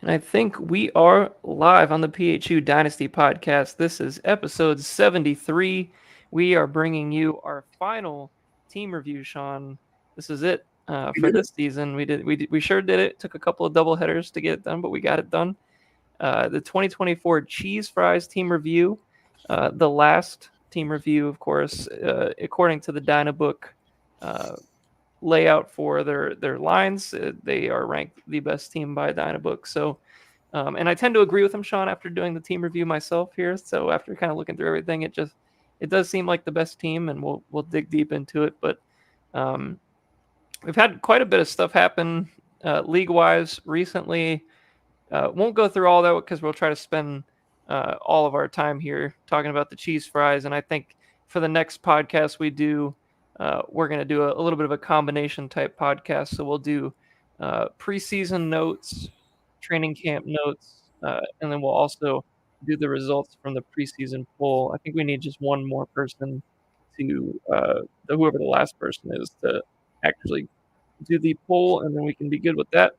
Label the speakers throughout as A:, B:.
A: And I think we are live on the PHU Dynasty podcast. This is episode 73. We are bringing you our final team review, Sean. This is it
B: We
A: for
B: did it.
A: this season. We sure did it. Took a couple of double headers to get it done, but we got it done. The 2024 Cheese Fries team review, the last team review, of course, according to the Dynabook uh, layout for their lines. They are ranked the best team by Dynabook. So, and I tend to agree with him, Sean, after doing the team review myself here. So after kind of looking through everything, it does seem like the best team, and we'll dig deep into it. But um, we've had quite a bit of stuff happen league wise recently. Won't go through all that because we'll try to spend all of our time here talking about the cheese fries. And I think for the next podcast we do, we're going to do a little bit of a combination type podcast. So we'll do preseason notes, training camp notes, and then we'll also do the results from the preseason poll. I think we need just one more person to whoever the last person is to actually do the poll, and then we can be good with that.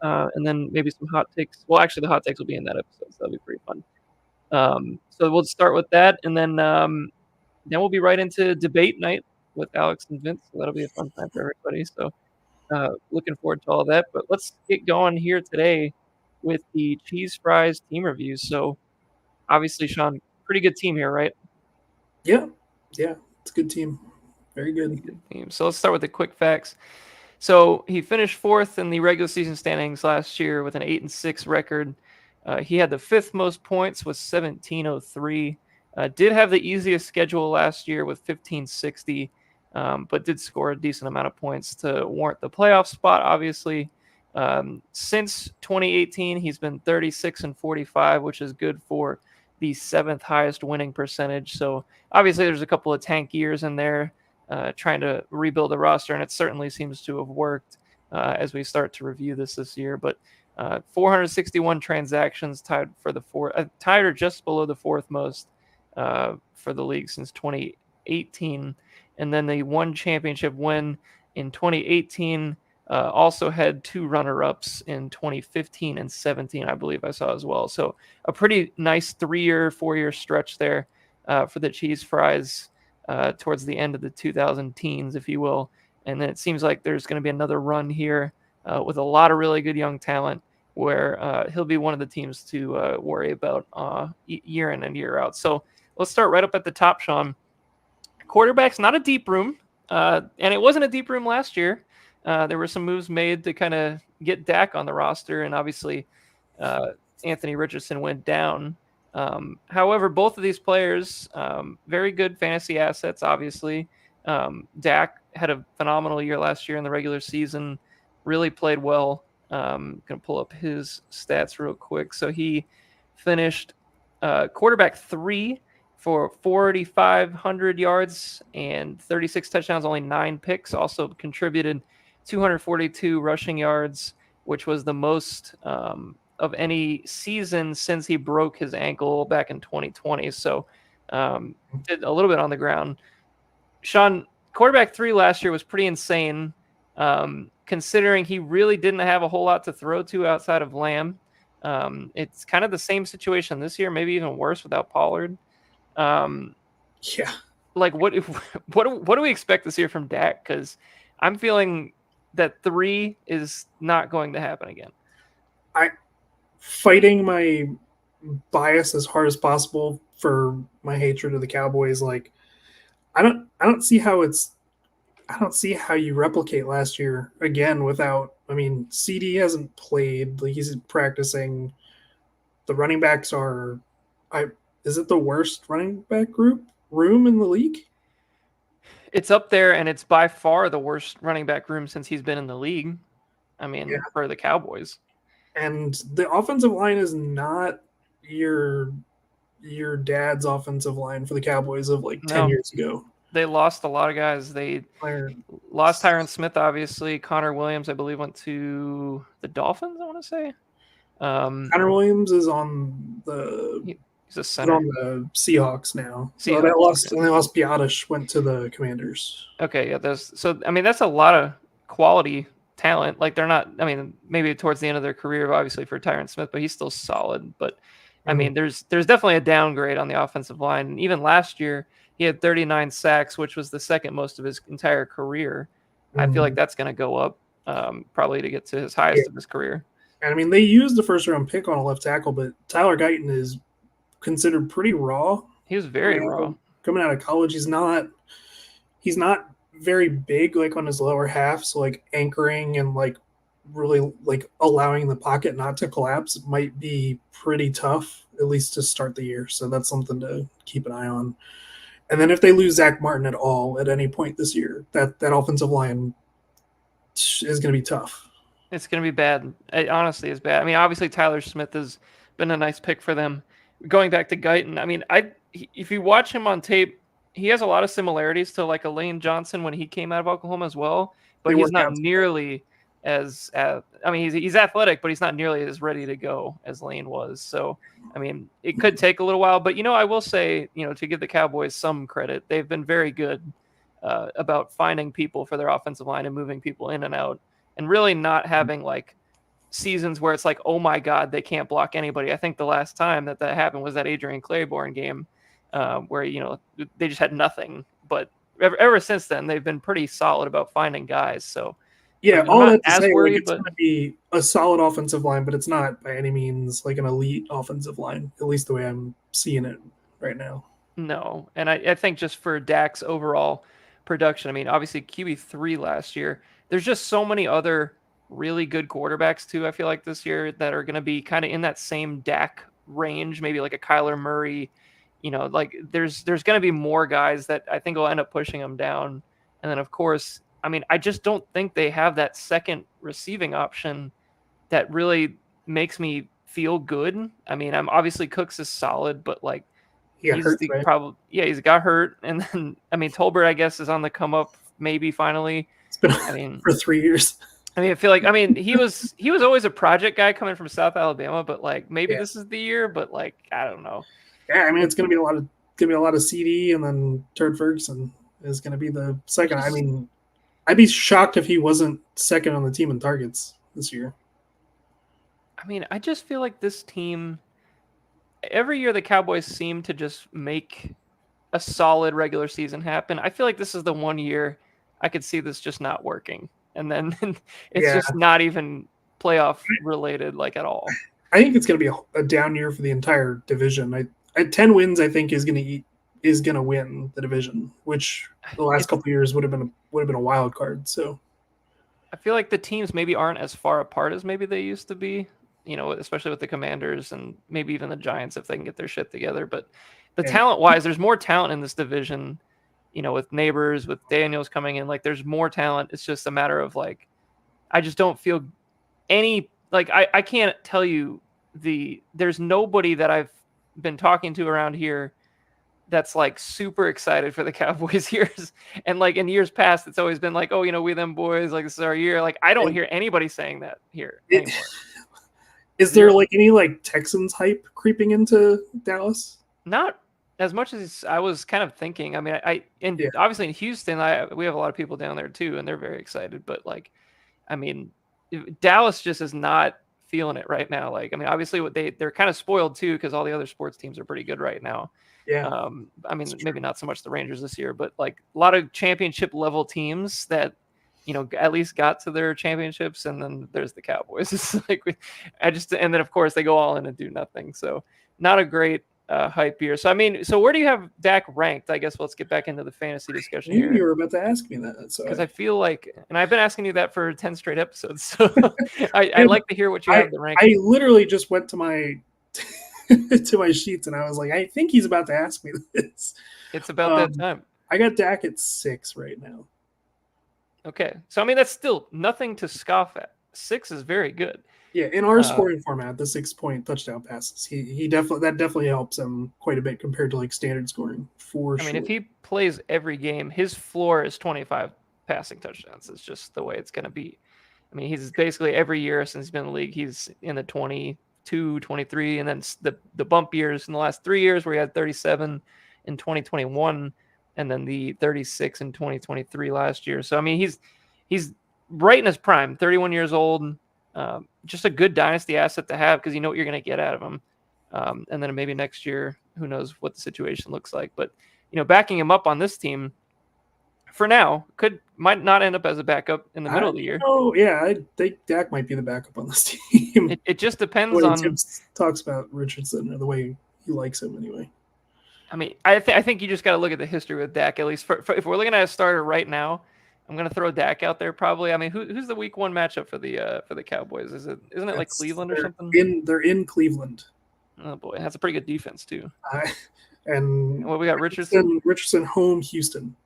A: And then maybe some hot takes. Well, actually, the hot takes will be in that episode, so that'll be pretty fun. So we'll start with that, and then we'll be right into debate night with Alex and Vince. So that'll be a fun time for everybody. So looking forward to all of that. But let's get going here today with the cheese fries team reviews. So obviously, Sean, pretty good team here, right?
B: Yeah, yeah, it's a good team. Very good.
A: Pretty good team. So let's start with the quick facts. So he finished fourth in the regular season standings last year with an 8-6 record. He had the fifth most points with 1703. Did have the easiest schedule last year with 1560, but did score a decent amount of points to warrant the playoff spot, obviously. Since 2018, he's been 36-45, which is good for the seventh highest winning percentage. So obviously, there's a couple of tank years in there. Trying to rebuild the roster, and it certainly seems to have worked as we start to review this year. But 461 transactions, tied or just below the fourth most for the league since 2018, and then the one championship win in 2018. Also had two runner-ups in 2015 and 17, I believe I saw as well. So a pretty nice 3-year, 4-year stretch there for the Cheese Fries. Towards the end of the 2000 teens, if you will. And then it seems like there's going to be another run here with a lot of really good young talent where he'll be one of the teams to worry about year in and year out. So let's start right up at the top, Sean. Quarterback's not a deep room, and it wasn't a deep room last year. There were some moves made to kind of get Dak on the roster, and obviously Anthony Richardson went down. However, both of these players, very good fantasy assets, obviously. Dak had a phenomenal year last year in the regular season, really played well. Going to pull up his stats real quick. So he finished quarterback 3 for 4,500 yards and 36 touchdowns, only 9 picks. Also contributed 242 rushing yards, which was the most of any season since he broke his ankle back in 2020. So did a little bit on the ground. Sean, quarterback 3 last year was pretty insane, considering he really didn't have a whole lot to throw to outside of Lamb. It's kind of the same situation this year, maybe even worse without Pollard.
B: Yeah.
A: Like what do we expect this year from Dak? Because I'm feeling that 3 is not going to happen again.
B: Fighting my bias as hard as possible for my hatred of the Cowboys. Like, I don't see how you replicate last year again without. I mean, CD hasn't played. Like, he's practicing. The running backs are. Is it the worst running back room in the league?
A: It's up there, and it's by far the worst running back room since he's been in the league. I mean, for the Cowboys.
B: And the offensive line is not your dad's offensive line for the Cowboys of like 10 years ago.
A: They lost a lot of guys. They lost Tyron Smith, obviously. Connor Williams, I believe, went to the Dolphins, I want to say.
B: Connor Williams is on the
A: he's a center.
B: On the Seahawks now. So they lost Piatish, went to the Commanders.
A: Okay, yeah. That's a lot of quality talent. Like they're not. I mean, maybe towards the end of their career, obviously for Tyron Smith, but he's still solid. But I
B: Mhm.
A: mean, there's definitely a downgrade on the offensive line. And even last year, he had 39 sacks, which was the second most of his entire career. I feel like
B: Mhm.
A: that's going to go up probably to get to his
B: Yeah.
A: highest of his career.
B: And I mean, they used the first round pick on a left tackle, but Tyler Guyton is considered pretty raw
A: He was very
B: coming
A: raw.
B: coming out of college. He's not very big like on his lower half, so like anchoring and like really like allowing the pocket not to collapse might be pretty tough at least to start the year. So that's something to keep an eye on. And then if they lose Zach Martin at all at any point this year, that offensive line is going to be tough.
A: It's going to be bad. It honestly is bad. I mean, obviously Tyler Smith has been a nice pick for them. Going back to Guyton, I mean, if you watch him on tape, he has a lot of similarities to like Lane Johnson when he came out of Oklahoma as well,
B: They
A: but he's
B: work
A: not
B: out together.
A: nearly as I mean, he's athletic, but he's not nearly as ready to go as Lane was. So, I mean, it could take a little while, but I will say, to give the Cowboys some credit, they've been very good about finding people for their offensive line and moving people in and out and really not having like seasons where it's like, oh my God, they can't block anybody. I think the last time that happened was that Adrian Claiborne game where, they just had nothing. But ever since then, they've been pretty solid about finding guys. So, I
B: Yeah,
A: mean, I'm
B: all
A: not
B: that to
A: as
B: say, like
A: worried,
B: it's
A: but
B: going to be a solid offensive line, but it's not by any means like an elite offensive line. At least the way I'm seeing it right now.
A: no. And I think just for Dak's overall production, I mean, obviously QB3 last year, there's just so many other really good quarterbacks too, I feel like this year that are going to be kind of in that same Dak range, maybe like a Kyler Murray, like there's going to be more guys that I think will end up pushing them down. And then of course, I mean, I just don't think they have that second receiving option that really makes me feel good. I mean, I'm obviously Cooks is solid, but like
B: He got hurt, right?
A: he's got hurt, and then I mean Tolbert I guess is on the come up maybe finally.
B: It's been
A: I mean
B: for 3 years.
A: I feel like he was always a project guy coming from South Alabama, but like maybe
B: Yeah,
A: this is the year, but like I don't know.
B: yeah. I mean,
A: It
B: it's going to be a lot of CD, and then Turd Ferguson is going to be the second. I
A: just
B: mean, I'd be shocked if he wasn't second on the team in targets this year.
A: I just feel like this team every year the Cowboys seem to just make a solid regular season happen. I feel like this is the one year I could see this just not working. And then it's
B: Yeah,
A: just not even playoff related like at all.
B: I think it's going to be a down year for the entire division. At 10 wins, I think is going to win the division, which the last
A: It's
B: couple of years would have been a wild card. So
A: I feel like the teams maybe aren't as far apart as maybe they used to be, especially with the Commanders and maybe even the Giants if they can get their shit together. But the
B: yeah,
A: talent wise, there's more talent in this division, with Neighbors, with Daniels coming in. Like there's more talent. It's just a matter of like, I just don't feel any, like, I can't tell you there's nobody that I've been talking to around here that's like super excited for the Cowboys years. And like in years past, it's always been like, oh, we them boys, like this is our year. Like I don't
B: and
A: hear anybody saying that here
B: it,
A: anymore.
B: is there
A: Zero.
B: like any like Texans hype creeping into Dallas?
A: Not as much as I was kind of thinking. I mean, and
B: Yeah,
A: obviously in Houston, we have a lot of people down there too, and they're very excited. But like, I mean, Dallas just is not feeling it right now. Like, I mean, obviously they're kind of spoiled too because all the other sports teams are pretty good right now.
B: yeah,
A: I
B: it's
A: mean,
B: true.
A: maybe not so much the Rangers this year, but like a lot of championship level teams that at least got to their championships, and then there's the Cowboys. It's like and then of course they go all in and do nothing. So not a great hype year. So I mean, so where do you have Dak ranked? I guess let's get back into the fantasy
B: I
A: discussion
B: knew you
A: here
B: were about to ask me that, so
A: because I feel like, and I've been asking you that for 10 straight episodes. So I
B: dude,
A: like to hear what you
B: I
A: have the
B: I
A: ranking.
B: literally just went to my to my sheets and I was like, I think he's about to ask me this.
A: It's about that
B: Um,
A: time.
B: I got Dak at 6 right now.
A: Okay. So, I mean, that's still nothing to scoff at. 6 is very good.
B: Yeah, in our
A: Uh,
B: scoring format, the 6 point touchdown passes, he definitely helps him quite a bit compared to like standard scoring for
A: I mean,
B: sure.
A: if he plays every game, his floor is 25 passing touchdowns. It's just the way it's going to be. I mean, he's basically every year since he's been in the league, he's in the 22, 23, and then the bump years in the last 3 years where he had 37 in 2021, and then the 36 in 2023 last year. So I mean, he's right in his prime, 31 years old. Just a good dynasty asset to have because you know what you're going to get out of him. And then maybe next year, who knows what the situation looks like. But backing him up on this team for now might not end up as a backup in the middle of the year.
B: I think Dak might be the backup on this team.
A: It just
B: the
A: depends
B: way
A: on.
B: Tibbs talks about Richardson, or the way he likes him anyway.
A: I mean, I think you just got to look at the history with Dak. At least for if we're looking at a starter right now, I'm gonna throw Dak out there probably. I mean, who's the week 1 matchup for the Cowboys? Isn't it like Cleveland or something?
B: They're in Cleveland.
A: Oh boy, that's a pretty good defense too.
B: And
A: what we got, Richardson
B: home, Houston.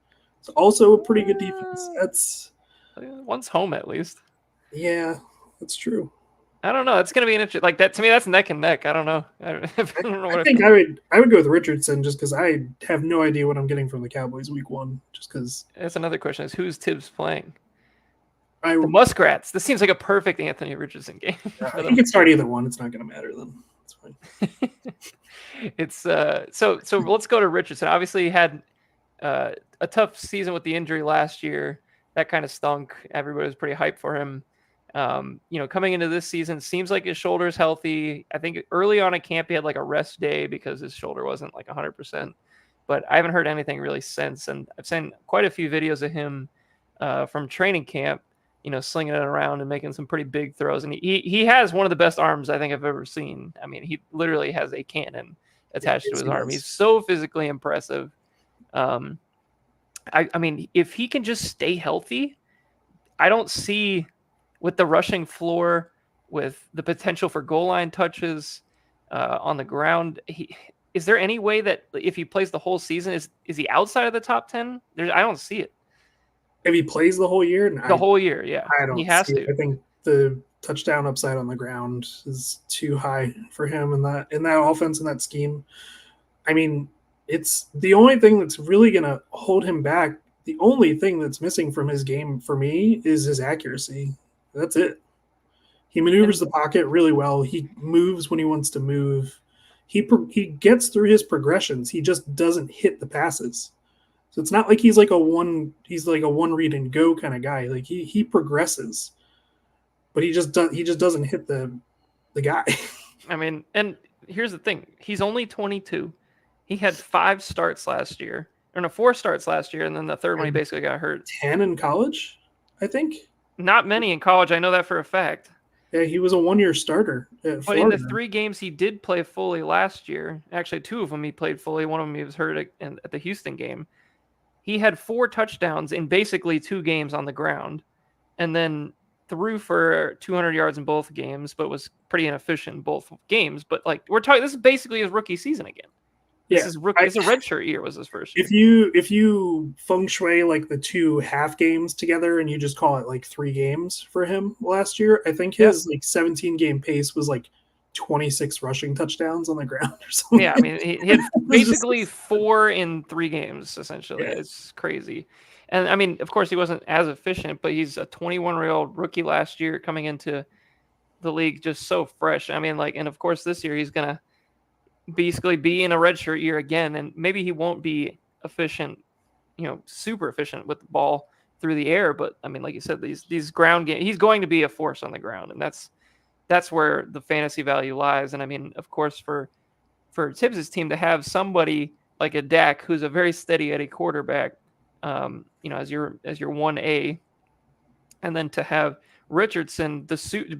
B: It's also a pretty good defense. That's
A: one's home at least.
B: Yeah, that's true.
A: I don't know. It's gonna be an interesting. Like that to me, that's neck and neck. I don't know. I don't know
B: I think I would go with Richardson just because I have no idea what I'm getting from the Cowboys week 1. Just because
A: that's another question: is who's Tibbs playing?
B: The
A: Muskrats. This seems like a perfect Anthony Richardson game.
B: I think it's start either one. It's not going to matter then. It's fine.
A: It's so let's go to Richardson. Obviously, he had a tough season with the injury last year. That kind of stunk. Everybody was pretty hyped for him. Coming into this season, seems like his shoulder's healthy. I think early on at camp, he had like a rest day because his shoulder wasn't like 100%. But I haven't heard anything really since. And I've seen quite a few videos of him from training camp, slinging it around and making some pretty big throws. And he has one of the best arms I think I've ever seen. I mean, he literally has a cannon attached to his arm. He's so physically impressive. I mean, if he can just stay healthy, I don't see with the rushing floor, with the potential for goal line touches on the ground, is there any way that if he plays the whole season, is he outside of the top 10? I don't see it.
B: If he plays the whole year?
A: Whole year, yeah.
B: I don't. He has to. I think the touchdown upside on the ground is too high for him in that offense, in that scheme. I mean, it's the only thing that's really going to hold him back. The only thing that's missing from his game for me is his accuracy. That's it. He maneuvers the pocket really well. He moves when he wants to move. He gets through his progressions. He just doesn't hit the passes. So it's not like he's like a one read and go kind of guy. Like he progresses, but he just doesn't hit the guy.
A: I mean, and here's the thing: he's only 22. He had 5 starts last year, or no, 4 starts last year, and then the third one he basically got hurt.
B: 10 in college, I think.
A: Not many in college. I know that for a fact.
B: Yeah, he was a 1-year starter at
A: But in the 3 games he did play fully last year, actually 2 of them he played fully. One of them he was hurt at the Houston game. He had 4 touchdowns in basically 2 games on the ground, and then threw for 200 yards in both games, but was pretty inefficient in both games. But like we're talking, this is basically his rookie season again. This is rookie. It's a redshirt year. Was his first year.
B: If you feng shui like the 2 half games together and you just call it like 3 games for him last year, I think his 17 game pace was like 26 rushing touchdowns on the ground or something.
A: Yeah, I mean he had basically 4 in 3 games essentially. Yeah. It's crazy. And I mean, of course, he wasn't as efficient, but he's a 21-year-old rookie last year coming into the league just so fresh. I mean, and of course this year he's gonna basically be in a redshirt year again, and maybe he won't be efficient, super efficient with the ball through the air. But I mean, like you said, these ground games, he's going to be a force on the ground, and that's where the fantasy value lies. And I mean, of course, for Tibbs' team to have somebody like a Dak who's a very steady Eddie quarterback, as your 1A, and then to have Richardson,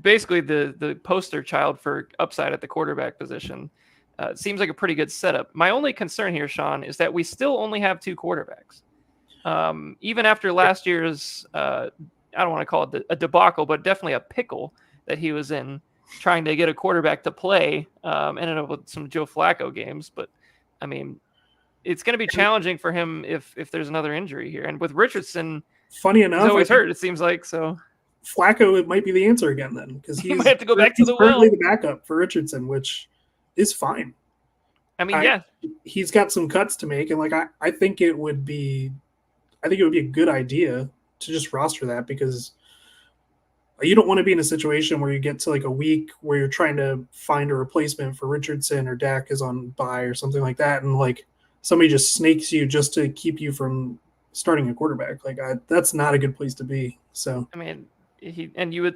A: basically the poster child for upside at the quarterback position. It seems like a pretty good setup. My only concern here, Sean, is that we still only have 2 quarterbacks. Even after last year's, I don't want to call it a debacle, but definitely a pickle that he was in, trying to get a quarterback to play. Ended up with some Joe Flacco games. But, I mean, it's going to be challenging for him if there's another injury here. And with Richardson,
B: funny enough,
A: he's always hurt, it seems like. So
B: Flacco, it might be the answer again then, because he
A: might have to go back to the
B: currently the backup for Richardson, which is fine.
A: I mean,
B: he's got some cuts to make, and I think it would be a good idea to just roster that, because you don't want to be in a situation where you get to a week where you're trying to find a replacement for Richardson, or Dak is on bye or something like that, and somebody just snakes you just to keep you from starting a quarterback. That's not a good place to be. So
A: I mean,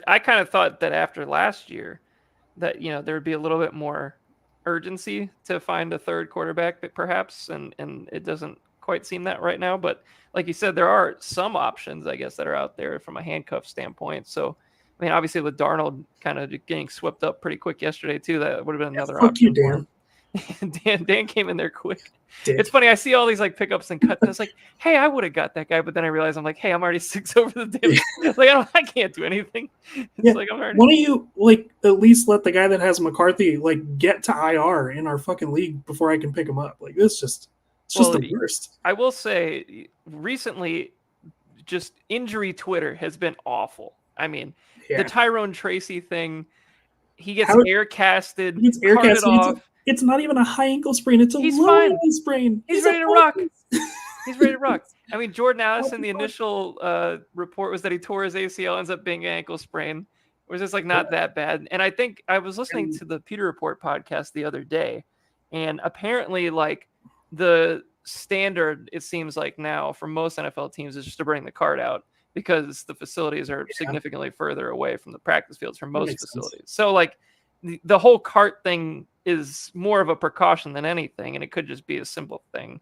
A: I kind of thought that after last year that there would be a little bit more urgency to find a third quarterback, perhaps, and it doesn't quite seem that right now. But like you said, there are some options, I guess, that are out there from a handcuff standpoint. So, I mean, obviously with Darnold kind of getting swept up pretty quick yesterday too, that would have been another
B: Fuck you,
A: option for
B: Dan.
A: him. Dan came in there quick.
B: Dick.
A: It's funny. I see all these like pickups and cuts, and it's like, hey, I would have got that guy, but then I realize I'm like, hey, I'm already 6 over the damn. Like I can't do anything. It's
B: Yeah.
A: like I'm already.
B: Why don't you like at least let the guy that has McCarthy like get to IR in our fucking league before I can pick him up? Like it's just the worst.
A: I will say recently, just injury Twitter has been awful. I mean, the Tyrone Tracy thing, he gets air casted, carted off.
B: It's not even a high ankle sprain. It's a low ankle sprain.
A: He's ready to rock. He's ready to rock. I mean, Jordan Addison, the initial report was that he tore his ACL, ends up being an ankle sprain. It was just like not that bad. And I think I was listening to the Peter Report podcast the other day, and apparently like the standard, it seems like now for most NFL teams is just to bring the cart out because the facilities are significantly further away from the practice fields for most facilities. So like the whole cart thing is more of a precaution than anything, and it could just be a simple thing.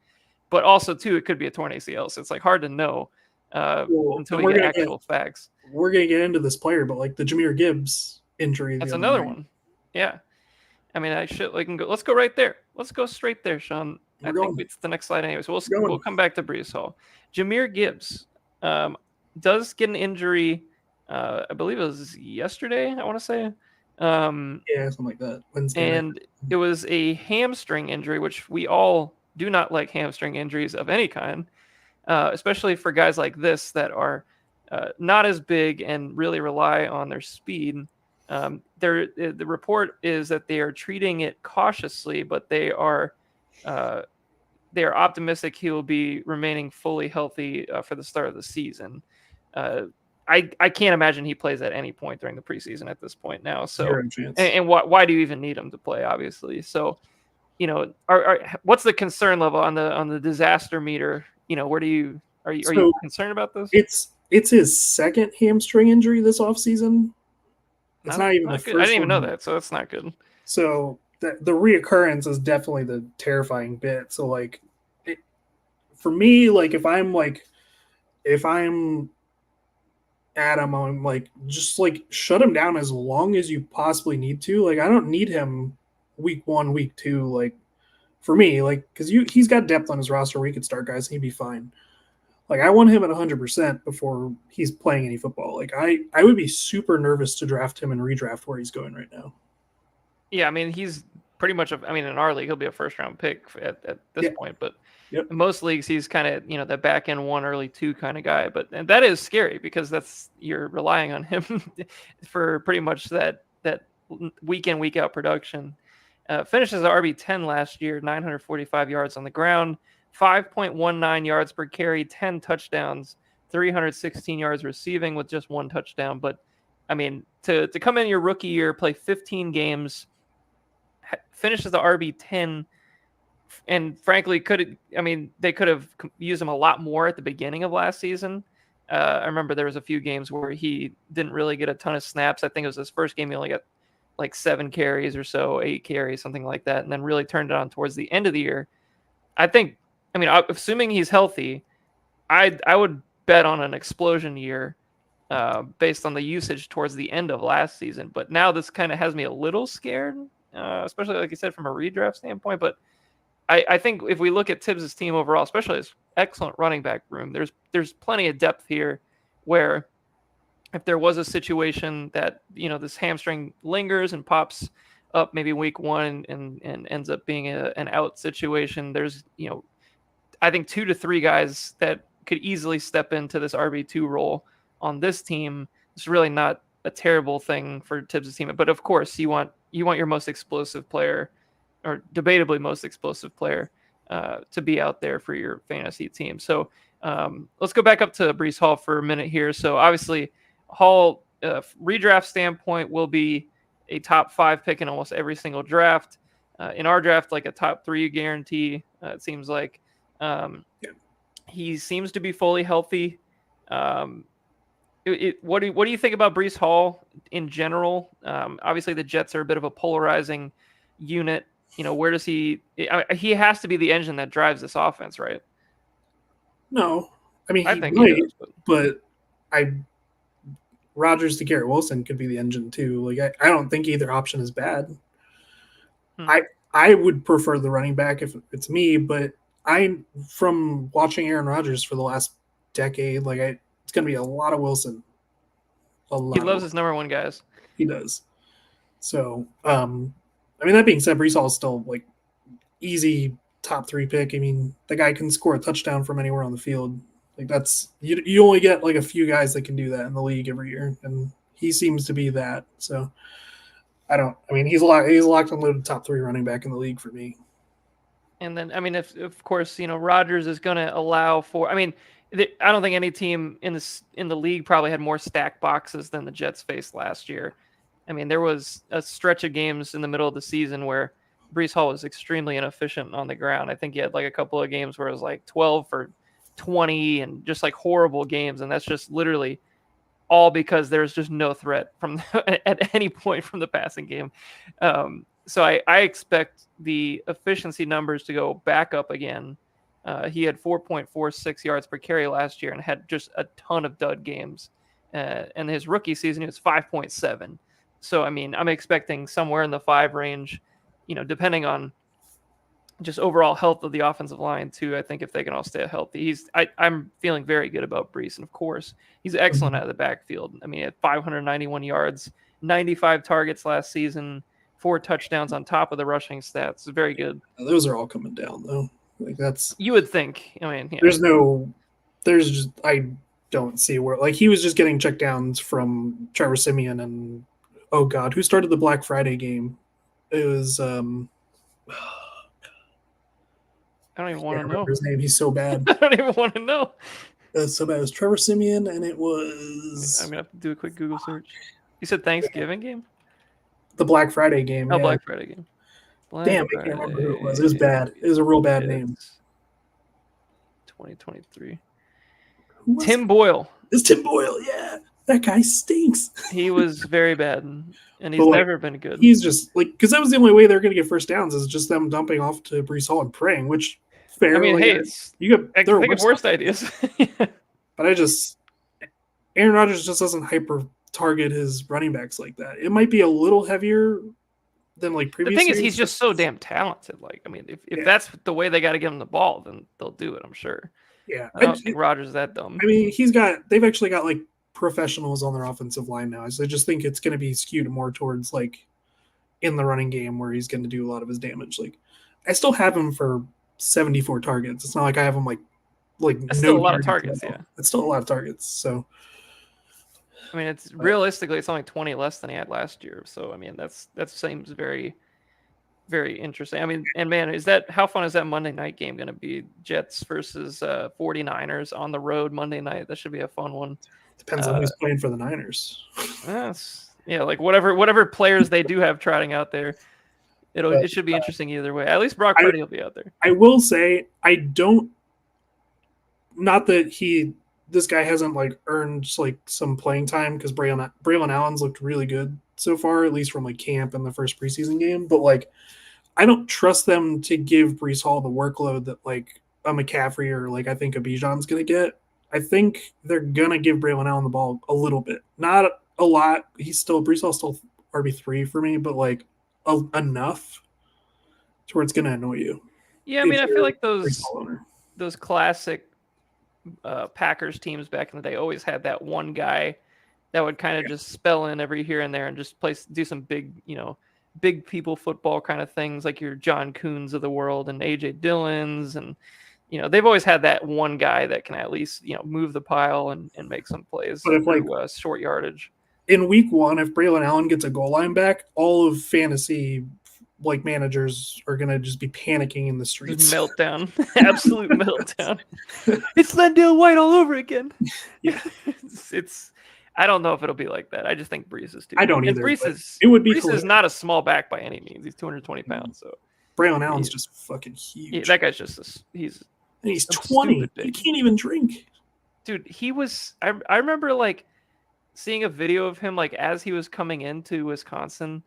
A: But also, too, it could be a torn ACL, so it's like hard to know until we get actual facts.
B: We're gonna get into this player, but like the Jahmyr Gibbs injury,
A: that's another one. Yeah, I mean, let's go right there. Let's go straight there, Sean. I think it's the next slide, anyway. So we'll come back to Breece Hall. Jahmyr Gibbs does get an injury. I believe it was yesterday. I want to say.
B: Yeah, something like that. Wednesday.
A: And it was a hamstring injury, which we all do not like hamstring injuries of any kind, especially for guys like this that are not as big and really rely on their speed. The report is that they are treating it cautiously, but they are optimistic he will be remaining fully healthy for the start of the season. I can't imagine he plays at any point during the preseason at this point now. So, and why do you even need him to play? Obviously, so what's the concern level on the disaster meter? Where are you concerned about this?
B: It's his second hamstring injury this offseason. It's not even the first.
A: I didn't even know that, so that's not good.
B: So the reoccurrence is definitely the terrifying bit. So like, for me, like if I'm Adam, I'm like, just like shut him down as long as you possibly need to. Like, I don't need him week 1, week 2. Like, for me, like, because he's got depth on his roster where he could start guys and he'd be fine. Like, I want him at 100% before he's playing any football. Like, I would be super nervous to draft him and redraft where he's going right now.
A: Yeah, I mean, he's pretty much in our league, he'll be a first-round pick at this point, but in most leagues, he's kind of, the back end 1, early 2 kind of guy. And that is scary because you're relying on him for pretty much that week in, week out production. Finishes RB10 last year, 945 yards on the ground, 5.19 yards per carry, 10 touchdowns, 316 yards receiving with just 1 touchdown. But I mean, to come in your rookie year, play 15 games, finishes the RB10. And frankly, they could have used him a lot more at the beginning of last season. I remember there was a few games where he didn't really get a ton of snaps. I think it was his first game. He only got like 7 carries or so, 8 carries, something like that. And then really turned it on towards the end of the year. Assuming he's healthy, I would bet on an explosion year based on the usage towards the end of last season. But now this kind of has me a little scared, especially like you said, from a redraft standpoint. But I think if we look at Tibbs' team overall, especially his excellent running back room, there's plenty of depth here where if there was a situation that, this hamstring lingers and pops up maybe week 1 and ends up being an out situation, there's, I think 2 to 3 guys that could easily step into this RB2 role on this team. It's really not a terrible thing for Tibbs' team. But of course, you want your most explosive player, or debatably most explosive player, to be out there for your fantasy team. So let's go back up to Breece Hall for a minute here. So obviously, Hall, redraft standpoint, will be a top 5 pick in almost every single draft. In our draft, like a top 3 guarantee, it seems like. He seems to be fully healthy. What do you think about Brees Hall in general? Obviously, the Jets are a bit of a polarizing unit. Where does he? He has to be the engine that drives this offense, right?
B: No, I mean
A: I
B: he
A: think he
B: might,
A: does, but
B: but I Rogers to Garrett Wilson could be the engine too. Like I don't think either option is bad.
A: hmm.
B: I I would prefer the running back if it's me, but I from watching Aaron Rodgers for the last decade, it's gonna be a lot of Wilson, a
A: He
B: lot of
A: loves
B: Wilson.
A: his number one guys.
B: He does. So, I mean, that being said, Brees Hall is still like easy top three pick. I mean, the guy can score a touchdown from anywhere on the field. Like that's you only get like a few guys that can do that in the league every year, and he seems to be that. So I don't. I mean, he's locked and loaded top three running back in the league for me.
A: And then, I mean, if of course, Rodgers is going to allow for. I mean, I don't think any team in the league probably had more stacked boxes than the Jets faced last year. I mean, there was a stretch of games in the middle of the season where Brees Hall was extremely inefficient on the ground. I think he had like a couple of games where it was like 12 for 20 and just like horrible games, and that's just literally all because there's just no threat from at any point from the passing game. So I expect the efficiency numbers to go back up again. He had 4.46 yards per carry last year and had just a ton of dud games. And his rookie season, he was 5.7. So, I mean, I'm expecting somewhere in the 5 range, depending on just overall health of the offensive line too. I think if they can all stay healthy, I'm feeling very good about Brees, and of course he's excellent out of the backfield. I mean, at 591 yards, 95 targets last season, 4 touchdowns on top of the rushing stats. Very good.
B: Those are all coming down though. Like that's
A: You would think. I mean,
B: there's just I don't see where like he was just getting check downs from Trevor Simeon and oh god, who started the Black Friday game? It was
A: I don't even
B: I
A: want
B: can't
A: to
B: remember
A: know.
B: his name. He's so bad.
A: I don't even want to know.
B: So bad. It was Trevor Simeon, and it
A: I'm
B: was
A: gonna have to do a quick Google search. You said Thanksgiving game?
B: the Black Friday game.
A: Oh,
B: Yeah.
A: Black Friday game. Black
B: Damn, I can't remember who it was. It was
A: Friday
B: bad. It was a real bad name.
A: Jets 2023.
B: Who was
A: Tim
B: it?
A: Boyle.
B: It's Tim Boyle. Yeah, that guy stinks.
A: He was very bad, and he's
B: But, like,
A: never been good.
B: He's just like because that was the only way they were going to get first downs is just them dumping off to Brees Hall and praying. Which fair.
A: I mean,
B: like,
A: hey, it's
B: you
A: I
B: got there
A: can
B: are
A: think of worst
B: stuff,
A: ideas.
B: but Aaron Rodgers just doesn't hyper target his running backs like that. It might be a little heavier than like
A: The
B: previous
A: thing is,
B: years.
A: he's just so damn talented. Like, I mean, if that's the way they got to give him the ball, then they'll do it. I'm sure.
B: Yeah,
A: I don't think Rodgers is that dumb.
B: I mean, they've actually got like professionals on their offensive line now. So I just think it's going to be skewed more towards like in the running game where he's going to do a lot of his damage. Like I still have him for 74 targets. It's not like I have him like
A: That's
B: no
A: still a lot of
B: targets.
A: targets. Yeah.
B: It's still a lot of targets. So
A: I mean, it's realistically, it's only 20 less than he had last year. So, I mean, that seems very, very interesting. I mean, and man, how fun is that Monday night game going to be? Jets versus 49ers on the road Monday night. That should be a fun one.
B: depends on who's playing for the Niners.
A: Yeah, like whatever players they do have trotting out there, it should be interesting either way. At least Brock Purdy will be out there.
B: I will say not that this guy hasn't like earned like some playing time because Braylon Allen's looked really good so far, at least from like camp and the first preseason game. But like, I don't trust them to give Brees Hall the workload that like a McCaffrey or like I think a Bijan's gonna get. I think they're gonna give Braylon Allen the ball a little bit, not a lot. Brees Hall's still RB3 for me, but like enough to where it's gonna annoy you.
A: Yeah, I mean, I feel like those classic Packers teams back in the day always had that one guy that would kind of just spell in every here and there and just do some big people football kind of things like your John Coons of the world and AJ Dillons. And, they've always had that one guy that can at least, move the pile and make some plays through short yardage.
B: In week 1, if Braylon Allen gets a goal line back, all of fantasy like managers are gonna just be panicking in the streets.
A: Meltdown. Absolute meltdown. It's Lendale White all over again.
B: Yeah.
A: It's I don't know if it'll be like that. I just think Brees is too.
B: I don't either.
A: Brees is not a small back by any means. He's 220 pounds. So
B: Braylon Allen's just fucking huge.
A: Yeah, that guy's just he's
B: 20. He can't even drink.
A: Dude, he was. I remember like seeing a video of him like as he was coming into Wisconsin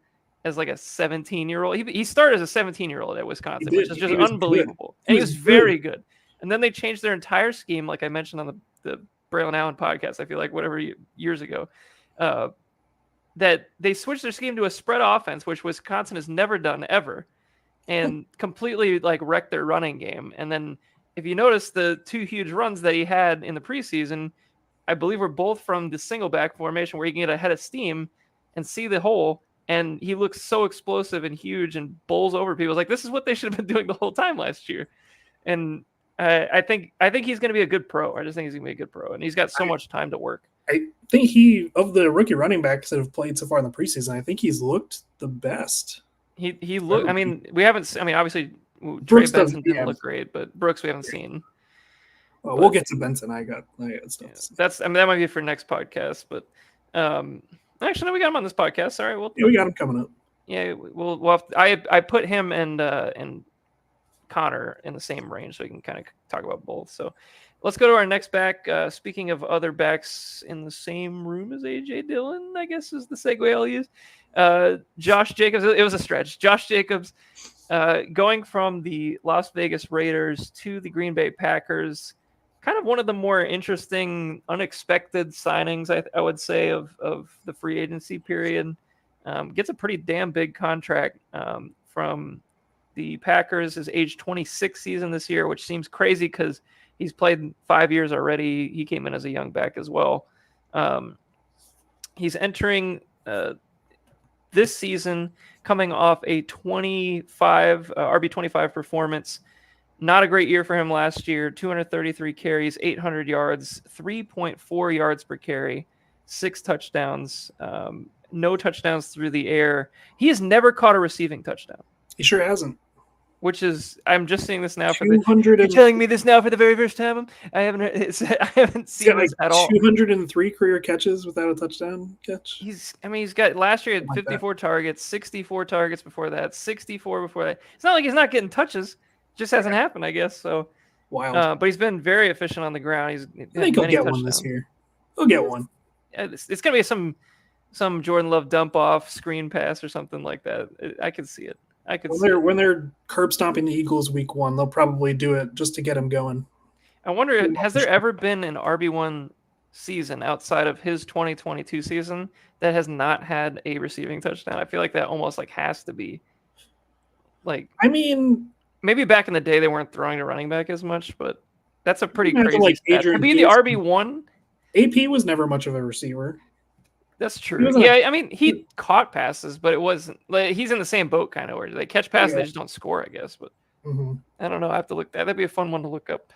A: as like a 17-year-old. He started as a 17-year-old at
B: He
A: Wisconsin, which
B: did.
A: is just
B: He was good.
A: unbelievable.
B: He
A: And he
B: was
A: was
B: good.
A: very good. And then they changed their entire scheme, like I mentioned on the Braylon Allen podcast, I feel like whatever years ago. That they switched their scheme to a spread offense, which Wisconsin has never done ever, and completely like wrecked their running game. And then if you notice the two huge runs that he had in the preseason, I believe were both from the single back formation where he can get ahead of steam and see the hole. And he looks so explosive and huge and bowls over people. It's like this is what they should have been doing the whole time last year. And I think he's going to be a good pro. I just think he's going to be a good pro, and he's got so much time to work.
B: I think he, of the rookie running backs that have played so far in the preseason, I think he's looked the best.
A: He look. I mean, we haven't. I mean, obviously Trey
B: Brooks
A: Benson
B: doesn't.
A: didn't
B: Yeah.
A: look great, but Brooks we haven't seen.
B: Well,
A: But-
B: we'll get to Benson. I got stuff.
A: Yeah, that's. I mean, that might be for next podcast. But actually, no, we got him on this podcast. All right, well,
B: Yeah, we got him coming up.
A: yeah, we'll have I put him and Connor in the same range, so we can kind of talk about both. So let's go to our next back. Speaking of other backs in the same room as AJ Dillon, I guess is the segue I'll use. Josh Jacobs. It was a stretch. Josh Jacobs going from the Las Vegas Raiders to the Green Bay Packers. Kind of one of the more interesting, unexpected signings, I would say, of the free agency period. Gets a pretty damn big contract from the Packers. His age 26 season this year, which seems crazy because he's played 5 years already. He came in as a young back as well. He's entering this season coming off a 25 RB25 performance. Not a great year for him last year. 233 carries, 800 yards, 3.4 yards per carry, 6 touchdowns, no touchdowns through the air. He has never caught a receiving touchdown.
B: He sure hasn't.
A: Which is, I'm just seeing this now for
B: 200.
A: You're telling me this now for the very first time. I haven't seen this at all.
B: 203 career catches without a touchdown catch.
A: He's got last year he had
B: Like
A: 54 targets, 64 targets before that, 64 before that. It's not like he's not getting touches. Just hasn't happened, I guess. So
B: Wild.
A: but he's been very efficient on the ground. He's
B: I think he'll
A: many
B: get one this year. He'll get one.
A: It's gonna be some Jordan Love dump off screen pass or something like that. I can see it. I could see
B: When they're curb stomping the Eagles week 1, they'll probably do it just to get him going.
A: I wonder, has there ever been an RB1 season outside of his 2022 season that has not had a receiving touchdown? I feel like that almost like has to be. Like,
B: I mean,
A: maybe back in the day they weren't throwing to running back as much, but that's a pretty
B: Imagine,
A: crazy
B: like,
A: stat.
B: Adrian
A: To be the
B: Peterson.
A: RB1,
B: AP was never much of a receiver.
A: that's
B: He
A: true.
B: wasn't
A: Yeah, I mean, he caught passes, but it wasn't like he's in the same boat kind of where they catch passes, they
B: Yeah.
A: just don't score, I guess. But
B: Mm-hmm.
A: I don't know. I have to look that. That'd be a fun one to look up.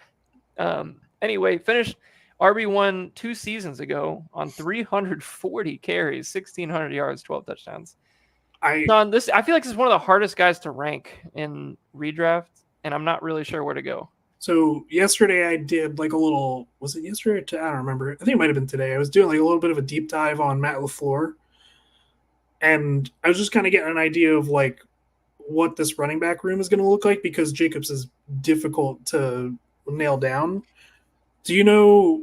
A: Anyway, finished RB1 2 seasons ago on 340 carries, 1,600 yards, 12 touchdowns. I feel like this is one of the hardest guys to rank in redraft, and I'm not really sure where to go.
B: So yesterday I did like a little, was it yesterday? I don't remember. I think it might have been today. I was doing like a little bit of a deep dive on Matt LaFleur. And I was just kind of getting an idea of like what this running back room is going to look like because Jacobs is difficult to nail down. Do you know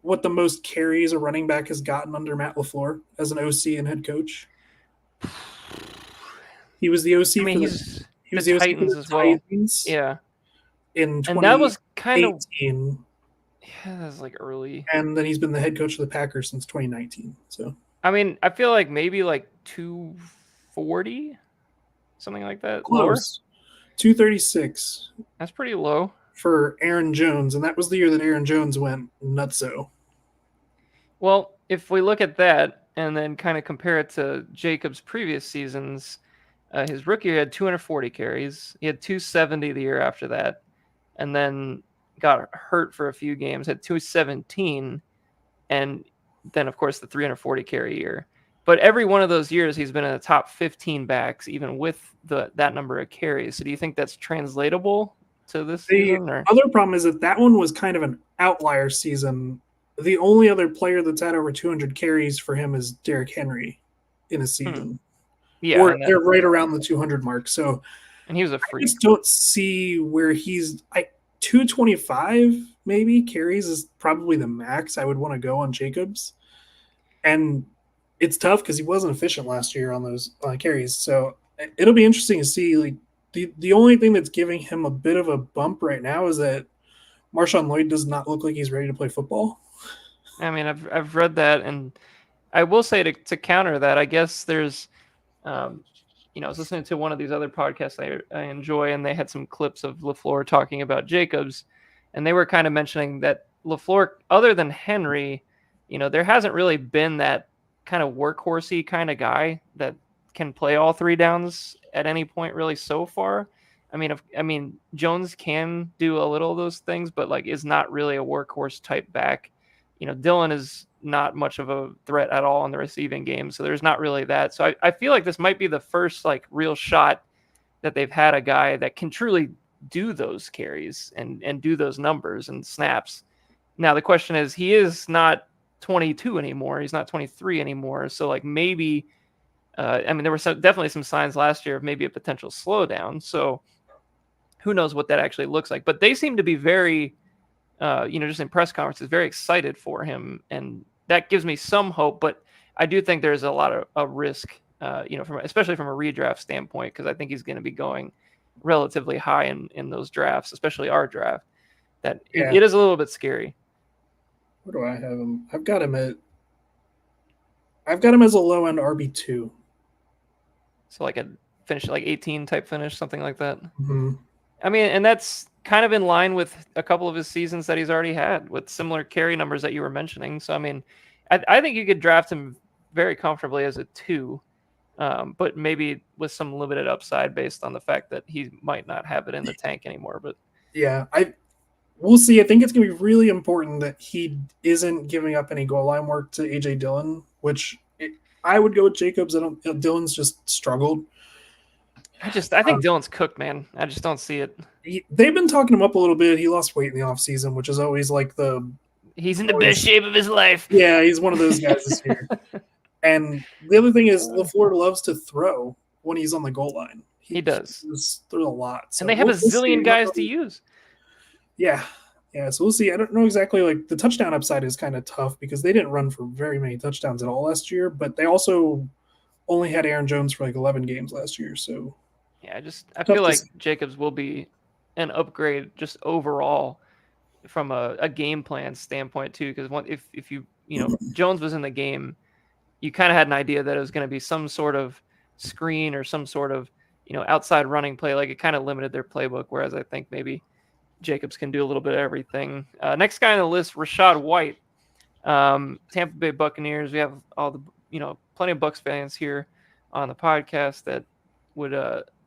B: what the most carries a running back has gotten under Matt LaFleur as an OC and head coach? He was the OC
A: I mean,
B: for
A: he was
B: the
A: the
B: OC for
A: Titans
B: the
A: as well.
B: Titans
A: Yeah,
B: in 2018.
A: and that was kind of that was like early.
B: And then he's been the head coach of the Packers since 2019. So
A: I mean, I feel like maybe like 240, something like that.
B: close. 236
A: That's pretty low.
B: for Aaron Jones, and that was the year that Aaron Jones went nutso.
A: Well, if we look at that and then kind of compare it to Jacobs' previous seasons, his rookie year had 240 carries. He had 270 the year after that, and then got hurt for a few games, had 217, and then, of course, the 340 carry year. But every one of those years, he's been in the top 15 backs, even with that number of carries. So do you think that's translatable to this season? Or?
B: Other problem is that one was kind of an outlier season. The only other player that's had over 200 carries for him is Derrick Henry in a season.
A: Yeah,
B: or they're right around the 200 mark. So,
A: and he was a freak.
B: I just don't see where he's 225 maybe carries is probably the max I would want to go on Jacobs. and it's tough because he wasn't efficient last year on those carries. So it'll be interesting to see. Like the only thing that's giving him a bit of a bump right now is that Marshawn Lloyd does not look like he's ready to play football.
A: I mean, I've read that, and I will say to counter that, I guess there's, um, I was listening to one of these other podcasts I enjoy, and they had some clips of LaFleur talking about Jacobs, and they were kind of mentioning that LaFleur, other than Henry, there hasn't really been that kind of workhorsey kind of guy that can play all three downs at any point really so far. I mean, Jones can do a little of those things, but like is not really a workhorse type back. Dillon is not much of a threat at all in the receiving game, so there's not really that. So I feel like this might be the first like real shot that they've had a guy that can truly do those carries and do those numbers and snaps. Now the question is, he is not 22 anymore. He's not 23 anymore. So like maybe, there were definitely some signs last year of maybe a potential slowdown. So who knows what that actually looks like? But they seem to be very, just in press conferences, very excited for him, and that gives me some hope. But I do think there's a lot of a risk, especially from a redraft standpoint, because I think he's going to be going relatively high in those drafts, especially our draft. That
B: Yeah.
A: it is a little bit scary.
B: Where do I have him? I've got him as a low end RB2.
A: So like a finish, like 18 type finish, something like that.
B: Mm-hmm.
A: I mean, and that's kind of in line with a couple of his seasons that he's already had with similar carry numbers that you were mentioning. So, I mean, I think you could draft him very comfortably as a 2, but maybe with some limited upside based on the fact that he might not have it in the tank anymore. But
B: yeah, we'll see. I think it's going to be really important that he isn't giving up any goal line work to AJ Dillon, which I would go with Jacobs. Dillon's just struggled.
A: I think Dillon's cooked, man. I just don't see it.
B: They've been talking him up a little bit. He lost weight in the offseason, which is always like
A: he's in the best shape of his life.
B: Yeah, he's one of those guys this year. And the other thing is, LaFleur loves to throw when he's on the goal line.
A: He does.
B: He throws a lot.
A: So and they have a zillion guys to use.
B: Yeah. Yeah, so we'll see. I don't know exactly. Like the touchdown upside is kind of tough because they didn't run for very many touchdowns at all last year, but they also only had Aaron Jones for like 11 games last year. So
A: yeah, I feel like Jacobs will be an upgrade just overall from a game plan standpoint too. Because if you Jones was in the game, you kind of had an idea that it was going to be some sort of screen or some sort of outside running play. Like it kind of limited their playbook. Whereas I think maybe Jacobs can do a little bit of everything. Next guy on the list, Rachaad White, Tampa Bay Buccaneers. We have all the plenty of Bucs fans here on the podcast that would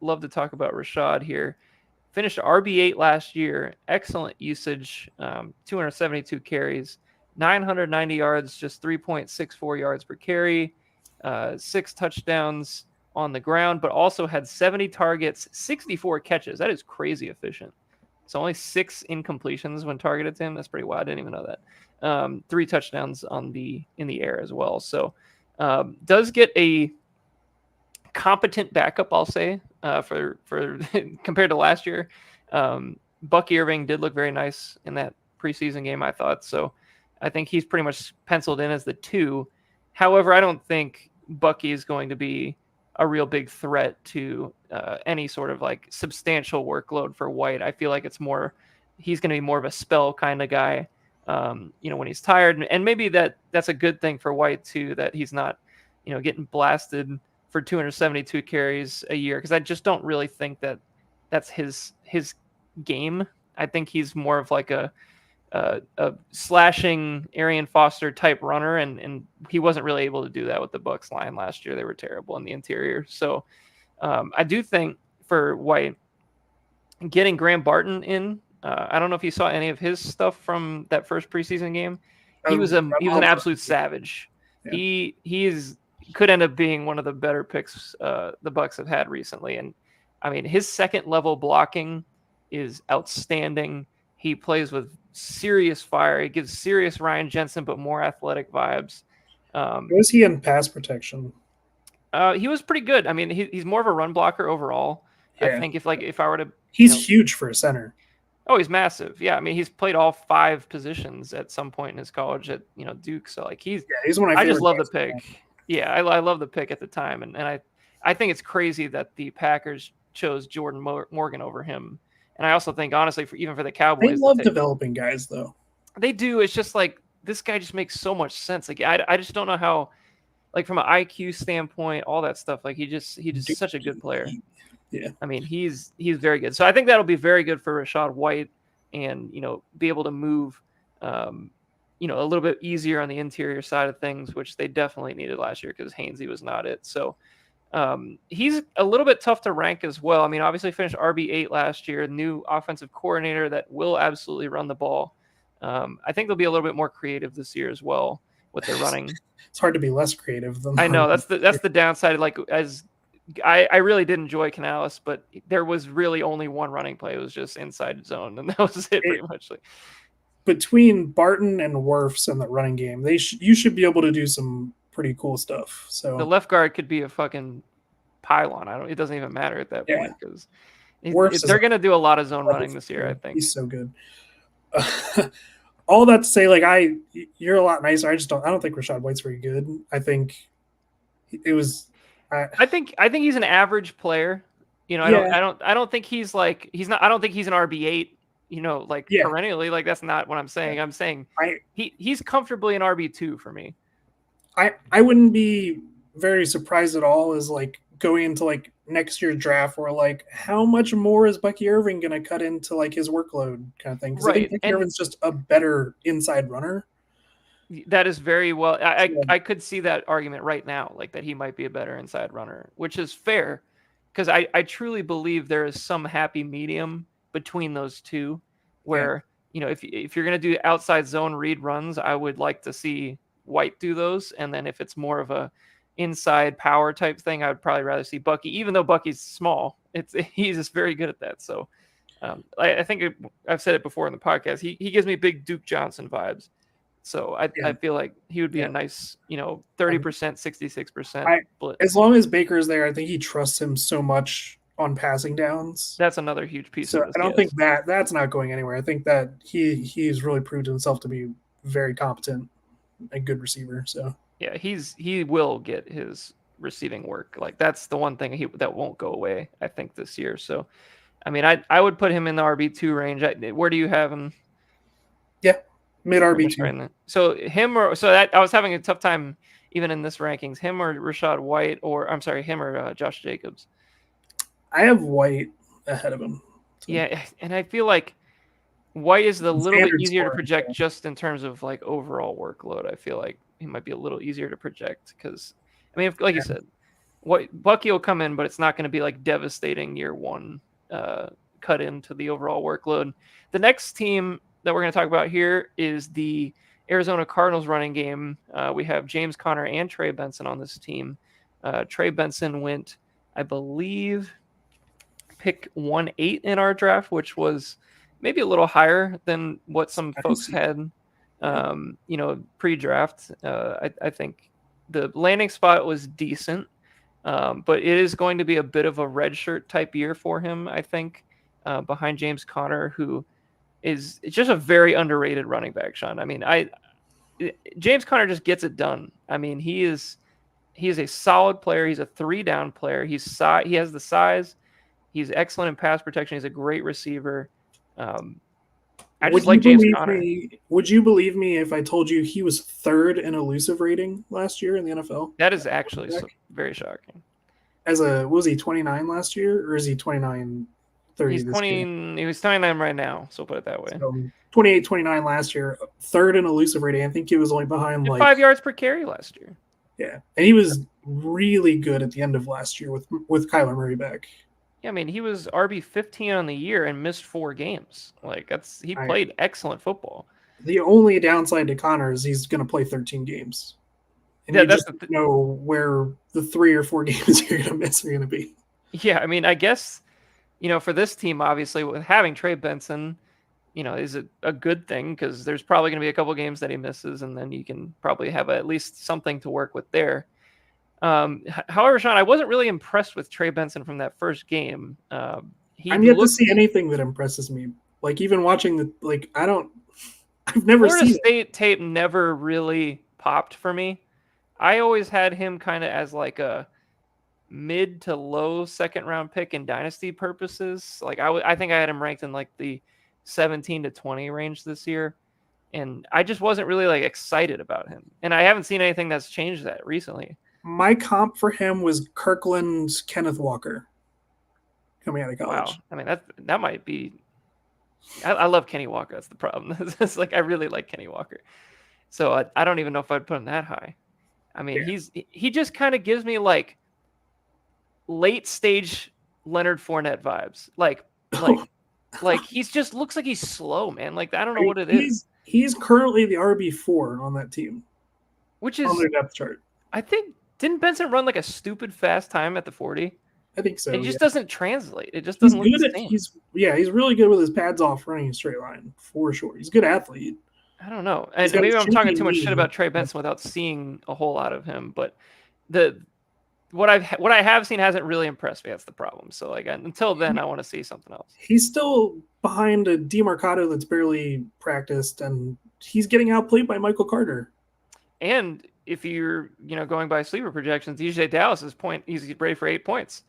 A: love to talk about Rachaad here. Finished RB8 last year. Excellent usage. 272 carries, 990 yards, just 3.64 yards per carry, 6 touchdowns on the ground, but also had 70 targets, 64 catches. That is crazy efficient. So only 6 incompletions when targeted to him. That's pretty wild. I didn't even know that. 3 touchdowns in the air as well. So does get a competent backup, I'll say, for compared to last year. Bucky Irving did look very nice in that preseason game, I thought. So I think he's pretty much penciled in as the 2. However, I don't think Bucky is going to be a real big threat to any sort of like substantial workload for White. I feel like he's going to be more of a spell kind of guy, when he's tired. And maybe that's a good thing for White too, that he's not, getting blasted for 272 carries a year. Cause I just don't really think that that's his game. I think he's more of like a slashing Arian Foster type runner, and he wasn't really able to do that with the Bucs line last year. They were terrible in the interior. So I do think for White, getting Graham Barton in, I don't know if you saw any of his stuff from that first preseason game. He was an absolute savage. Yeah. He could end up being one of the better picks the Bucs have had recently. And I mean, his second level blocking is outstanding. He plays with serious fire. He gives serious Ryan Jensen, but more athletic vibes.
B: Was he in pass protection?
A: He was pretty good. I mean, he's more of a run blocker overall. Yeah. I think if I were to,
B: he's huge for a center.
A: Oh, he's massive. Yeah, I mean, he's played all 5 positions at some point in his college at Duke. So like
B: Yeah, he's one of my
A: I just
B: favorite
A: love the
B: guys.
A: pick. Yeah, I love the pick at the time, and I think it's crazy that the Packers chose Jordan Morgan over him. And I also think honestly, even for the
B: They
A: Cowboys to
B: love
A: take,
B: developing guys, though.
A: they do. It's just like this guy just makes so much sense. Like I just don't know how, like from an IQ standpoint, all that stuff. Like he just such a good player.
B: Yeah.
A: I mean, he's very good. So I think that'll be very good for Rashad White, and be able to move, um, a little bit easier on the interior side of things, which they definitely needed last year because Hainsey was not it. So he's a little bit tough to rank as well. I mean, obviously finished RB8 last year, new offensive coordinator that will absolutely run the ball. I think they'll be a little bit more creative this year as well with their running.
B: It's hard to be less creative than
A: I know
B: RB.
A: that's the downside. Like as I really did enjoy Canales, but there was really only one running play. It was just inside zone, and that was it pretty much. Like,
B: Between Barton and Wirfs in the running game, you should be able to do some pretty cool stuff.
A: the
B: So
A: left guard could be a fucking pylon. It doesn't even matter at that
B: yeah,
A: point because
B: Wirfs is
A: they're going to do a lot of zone running this year. I think.
B: he's so good. All that to say, like you're a lot nicer. I don't think Rashad White's very good. I think it was.
A: I think he's an average player.
B: Yeah,
A: I don't think he's not. I don't think he's an RB8. Like
B: yeah.
A: perennially. Like that's not what I'm saying. I'm saying
B: I
A: he's comfortably an RB2 for me.
B: I wouldn't be very surprised at all as like going into like next year's draft where like how much more is Bucky Irving going to cut into like his workload kind of thing, because I think
A: Right,
B: Bucky
A: and
B: Irving's just a better inside runner.
A: that is very well.
B: So,
A: I could see that argument right now, like that he might be a better inside runner, which is fair, because I truly believe there is some happy medium between those two,
B: yeah,
A: where if you're gonna do outside zone read runs, I would like to see White do those, and then if it's more of a inside power type thing, I would probably rather see Bucky, even though Bucky's small. He's just very good at that. So I think I've said it before in the podcast. He gives me big Duke Johnson vibes. So
B: yeah,
A: I feel like he would be
B: yeah.
A: a nice, 30%, 66%
B: I
A: split.
B: as long as Baker's there, I think he trusts him so much on passing downs.
A: That's another huge piece
B: So
A: of this.
B: I don't
A: Yes.
B: think that's not going anywhere. I think that he's really proved himself to be very competent, a good receiver. So
A: Yeah, he will get his receiving work. Like that's the one thing that won't go away, I think, this year. So I mean, I would put him in the RB2 range. Where do you have him?
B: yeah, mid RB2.
A: So him or so that I was having a tough time even in this rankings. Him or Rashad White, or I'm sorry, him or Josh Jacobs.
B: I have White ahead of him. So.
A: Yeah, and I feel like White is a little bit easier to
B: scoring,
A: project
B: so.
A: just in terms of like overall workload. I feel like he might be a little easier to project because, I mean, like you said, Bucky will come in, but it's not going to be like devastating year one cut into the overall workload. The next team that we're going to talk about here is the Arizona Cardinals running game. We have James Conner and Trey Benson on this team. Trey Benson went, I believe, pick 1-8 in our draft, which was maybe a little higher than what some folks had, pre-draft. I think the landing spot was decent, but it is going to be a bit of a redshirt type year for him, I think, behind James Conner, who is just a very underrated running back, Sean. I mean, James Conner just gets it done. I mean, he is a solid player. He's a 3-down player. He has the size. He's excellent in pass protection. He's a great receiver. I just like James Conner.
B: Would you believe me if I told you he was 3rd in elusive rating last year in the NFL?
A: That is actually very shocking.
B: Was he 29 last year, or is he 29, 30
A: He's 20. He was 29 right now, so put it that way.
B: So 28, 29 last year, 3rd in elusive rating. I think he was only behind like
A: 5 yards per carry last year.
B: Yeah, and he was really good at the end of last year with Kyler Murray back.
A: Yeah, I mean, he was RB15 on the year and missed 4 games. Like he played excellent football.
B: The only downside to Connor is he's going to play 13 games, and you just know where the 3 or 4 games you're going to miss are going to be.
A: Yeah, I mean, I guess for this team, obviously, with having Trey Benson, is a good thing because there's probably going to be a couple games that he misses, and then you can probably have at least something to work with there. However, Sean, I wasn't really impressed with Trey Benson from that first game.
B: I'm yet to see anything that impresses me. Like even watching the like, I've never
A: Florida
B: seen it.
A: State tape never really popped for me. I always had him kind of as like a mid to low second round pick in dynasty purposes. Like I think I had him ranked in like the 17 to 20 range this year, and I just wasn't really like excited about him. And I haven't seen anything that's changed that recently.
B: My comp for him was Kirkland's Kenneth Walker coming out of
A: Wow,
B: college.
A: I mean that might be. I love Kenny Walker. That's the problem. It's like I really like Kenny Walker, so I don't even know if I'd put him that high. I mean,
B: Yeah.
A: he just kind of gives me like late stage Leonard Fournette vibes. Like he's just looks like he's slow, man. Like I don't know what it is.
B: He's currently the RB4 on that team
A: Which
B: on
A: is
B: their depth chart.
A: I think didn't Benson run like a stupid fast time at the 40?
B: I think so.
A: It
B: Yeah.
A: just doesn't translate. It just
B: He's
A: doesn't look
B: good
A: the
B: at
A: same.
B: he's really good with his pads off running a straight line for sure. He's a good athlete.
A: I don't know.
B: He's
A: And
B: got a
A: maybe I'm talking
B: shaky
A: too much shit
B: knee.
A: about Trey Benson without seeing a whole lot of him, but the what I have seen hasn't really impressed me. That's the problem. So like until then, I want to see something else.
B: He's still behind a Demarcado that's barely practiced, and he's getting outplayed by Michael Carter.
A: And if you're going by sleeper projections, DJ Dallas is he's ready for 8 points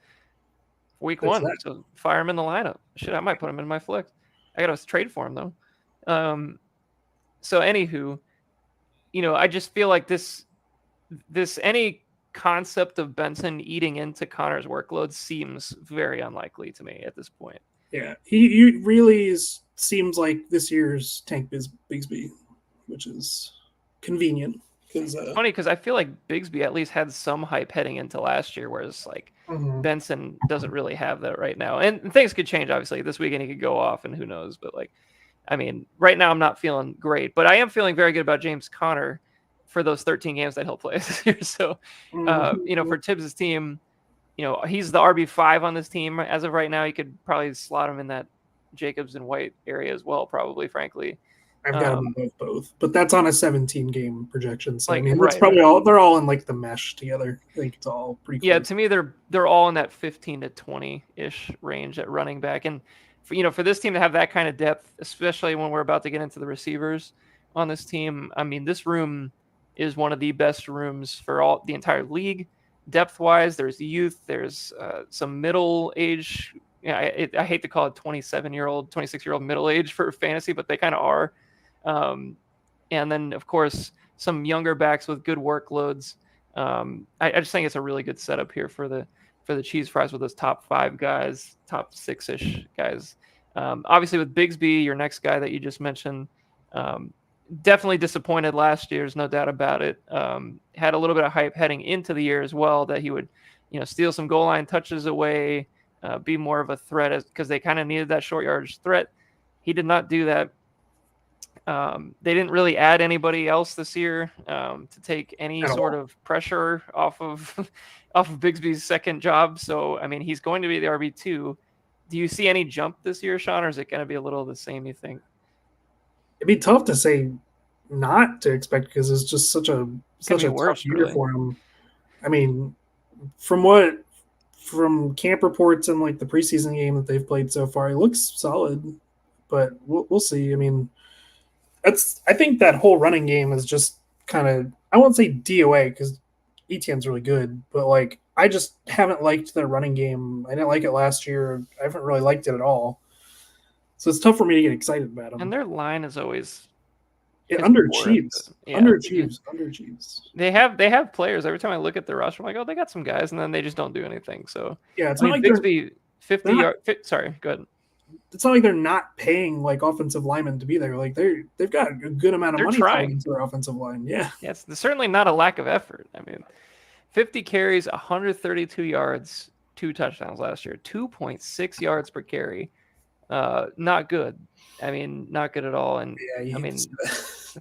A: week
B: There's
A: one.
B: that.
A: So fire him in the lineup. Shit, I might put him in my flex. I got to trade for him though. So anywho, I just feel like this any concept of Benson eating into Connor's workload seems very unlikely to me at this point.
B: Yeah, he really seems like this year's Tank Bigsby, which is convenient.
A: It's funny because I feel like Bigsby at least had some hype heading into last year, whereas like Benson doesn't really have that right now. And things could change, obviously. This weekend he could go off, and who knows? But like, I mean, right now I'm not feeling great, but I am feeling very good about James Conner for those 13 games that he'll play this year. So, for Tibbs' team, he's the RB5 on this team as of right now. You could probably slot him in that Jacobs and White area as well, probably, frankly.
B: I've got them both, but that's on a 17 game projection. So
A: like,
B: I mean, that's probably all. They're all in like the mesh together. I think it's all pretty close.
A: Yeah, to me, they're all in that 15 to 20 ish range at running back, and for this team to have that kind of depth, especially when we're about to get into the receivers on this team, I mean, this room is one of the best rooms for the entire league, depth wise. There's youth, there's some middle age. I hate to call it 27-year-old, 26-year-old middle age for fantasy, but they kind of are. And then, of course, some younger backs with good workloads. I just think it's a really good setup here for the cheese fries with those top 5 guys, top 6-ish guys. Obviously, with Bigsby, your next guy that you just mentioned, definitely disappointed last year. There's no doubt about it. Had a little bit of hype heading into the year as well that he would, steal some goal line touches away, be more of a threat because they kind of needed that short yardage threat. He did not do that. They didn't really add anybody else this year to take any sort of pressure off of Bigsby's second job. So, I mean, he's going to be the RB2. Do you see any jump this year, Sean, or is it going to be a little the same, you think?
B: It'd be tough to say not to expect because it's just such a tough year for him. I mean, from camp reports and like the preseason game that they've played so far, he looks solid, but we'll see. I mean, I think that whole running game is just kind of, I won't say DOA because Etienne's really good, but like I just haven't liked their running game. I didn't like it last year. I haven't really liked it at all. So it's tough for me to get excited about them.
A: And their line is always
B: underachieves.
A: Yeah,
B: underachieves.
A: They have players. Every time I look at their roster, I'm like, oh, they got some guys, and then they just don't do anything. So
B: yeah, it's not like
A: Bigsby 50 yard. Sorry, go ahead.
B: It's not like they're not paying like offensive linemen to be there. Like they've got a good amount of money trying into their offensive line. Yeah.
A: Yes, there's certainly not a lack of effort. I mean, 50 carries, 132 yards, 2 touchdowns last year, 2.6 yards per carry. Not good. I mean, not good at all. And I mean,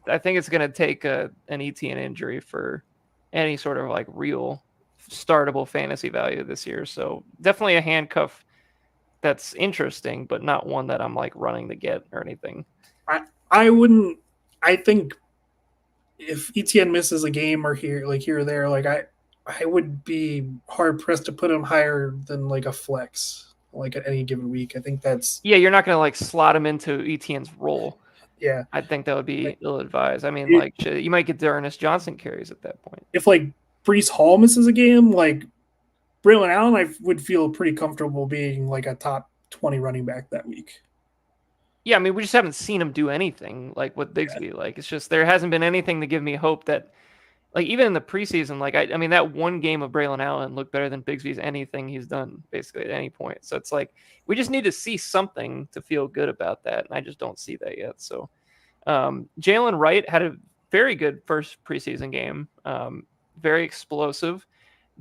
A: I think it's going to take an ETN injury for any sort of like real startable fantasy value this year. So definitely a handcuff that's interesting, but not one that I'm like running to get or anything.
B: I wouldn't. I think if ETN misses a game or here or there, like I would be hard pressed to put him higher than like a flex. like at any given week. I think that's
A: Yeah, you're not going to like slot him into Etienne's role.
B: yeah.
A: I think that would
B: Like
A: be ill-advised. I mean,
B: it,
A: like you might get Ernest Johnson carries at that point.
B: if like Brees Hall misses a game, like Braylon Allen, I would feel pretty comfortable being like a top 20 running back that week.
A: Yeah, I mean, we just haven't seen him do anything like with
B: Yeah.
A: Bigsby. Like it's just there hasn't been anything to give me hope that like even in the preseason, like I mean that one game of Braylon Allen looked better than Bigsby's anything he's done basically at any point. So it's like we just need to see something to feel good about that, and I just don't see that yet. So Jalen Wright had a very good first preseason game, very explosive,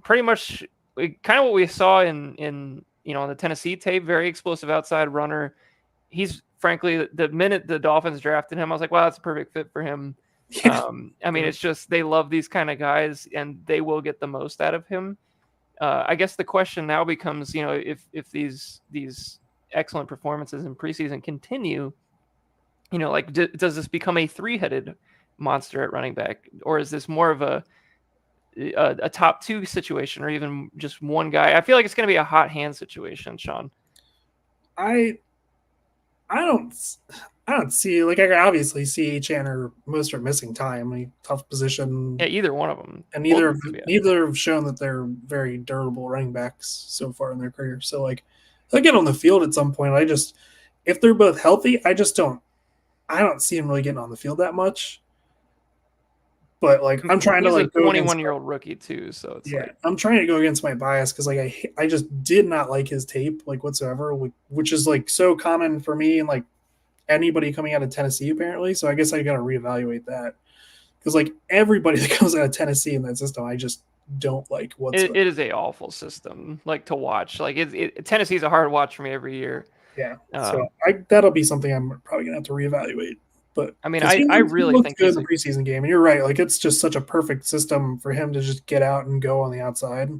A: pretty much kind of what we saw in on the Tennessee tape. Very explosive outside runner. He's frankly the minute the Dolphins drafted him, I was like, wow, that's a perfect fit for him.
B: Yeah.
A: I mean, it's just they love these kind of guys, and they will get the most out of him. I guess the question now becomes, if these excellent performances in preseason continue, like does this become a three-headed monster at running back, or is this more of a top two situation, or even just one guy? I feel like it's going to be a hot hand situation, Sean.
B: I I don't I don't see like I can obviously see Chan or Mostert missing time. Tough position,
A: Yeah, either one of them.
B: and
A: Both of them, yeah.
B: neither have shown that they're very durable running backs so far in their career. So like they'll get on the field at some point. If they're both healthy, I don't see him really getting on the field that much. But like I'm trying to
A: He's a
B: like go against
A: 21-year-old rookie too, so it's like
B: I'm trying to go against my bias because like I just did not like his tape like whatsoever, which is like so common for me and like anybody coming out of Tennessee apparently. So I guess I got to reevaluate that because like everybody that comes out of Tennessee in that system, I just don't like whatsoever.
A: it is a awful system like to watch. Like Tennessee's a hard watch for me every year.
B: Yeah, so that'll be something I'm probably gonna have to reevaluate. But
A: I mean,
B: he
A: I really
B: looked
A: think
B: good
A: he's
B: in the preseason game, and you're right. Like it's just such a perfect system for him to just get out and go on the outside,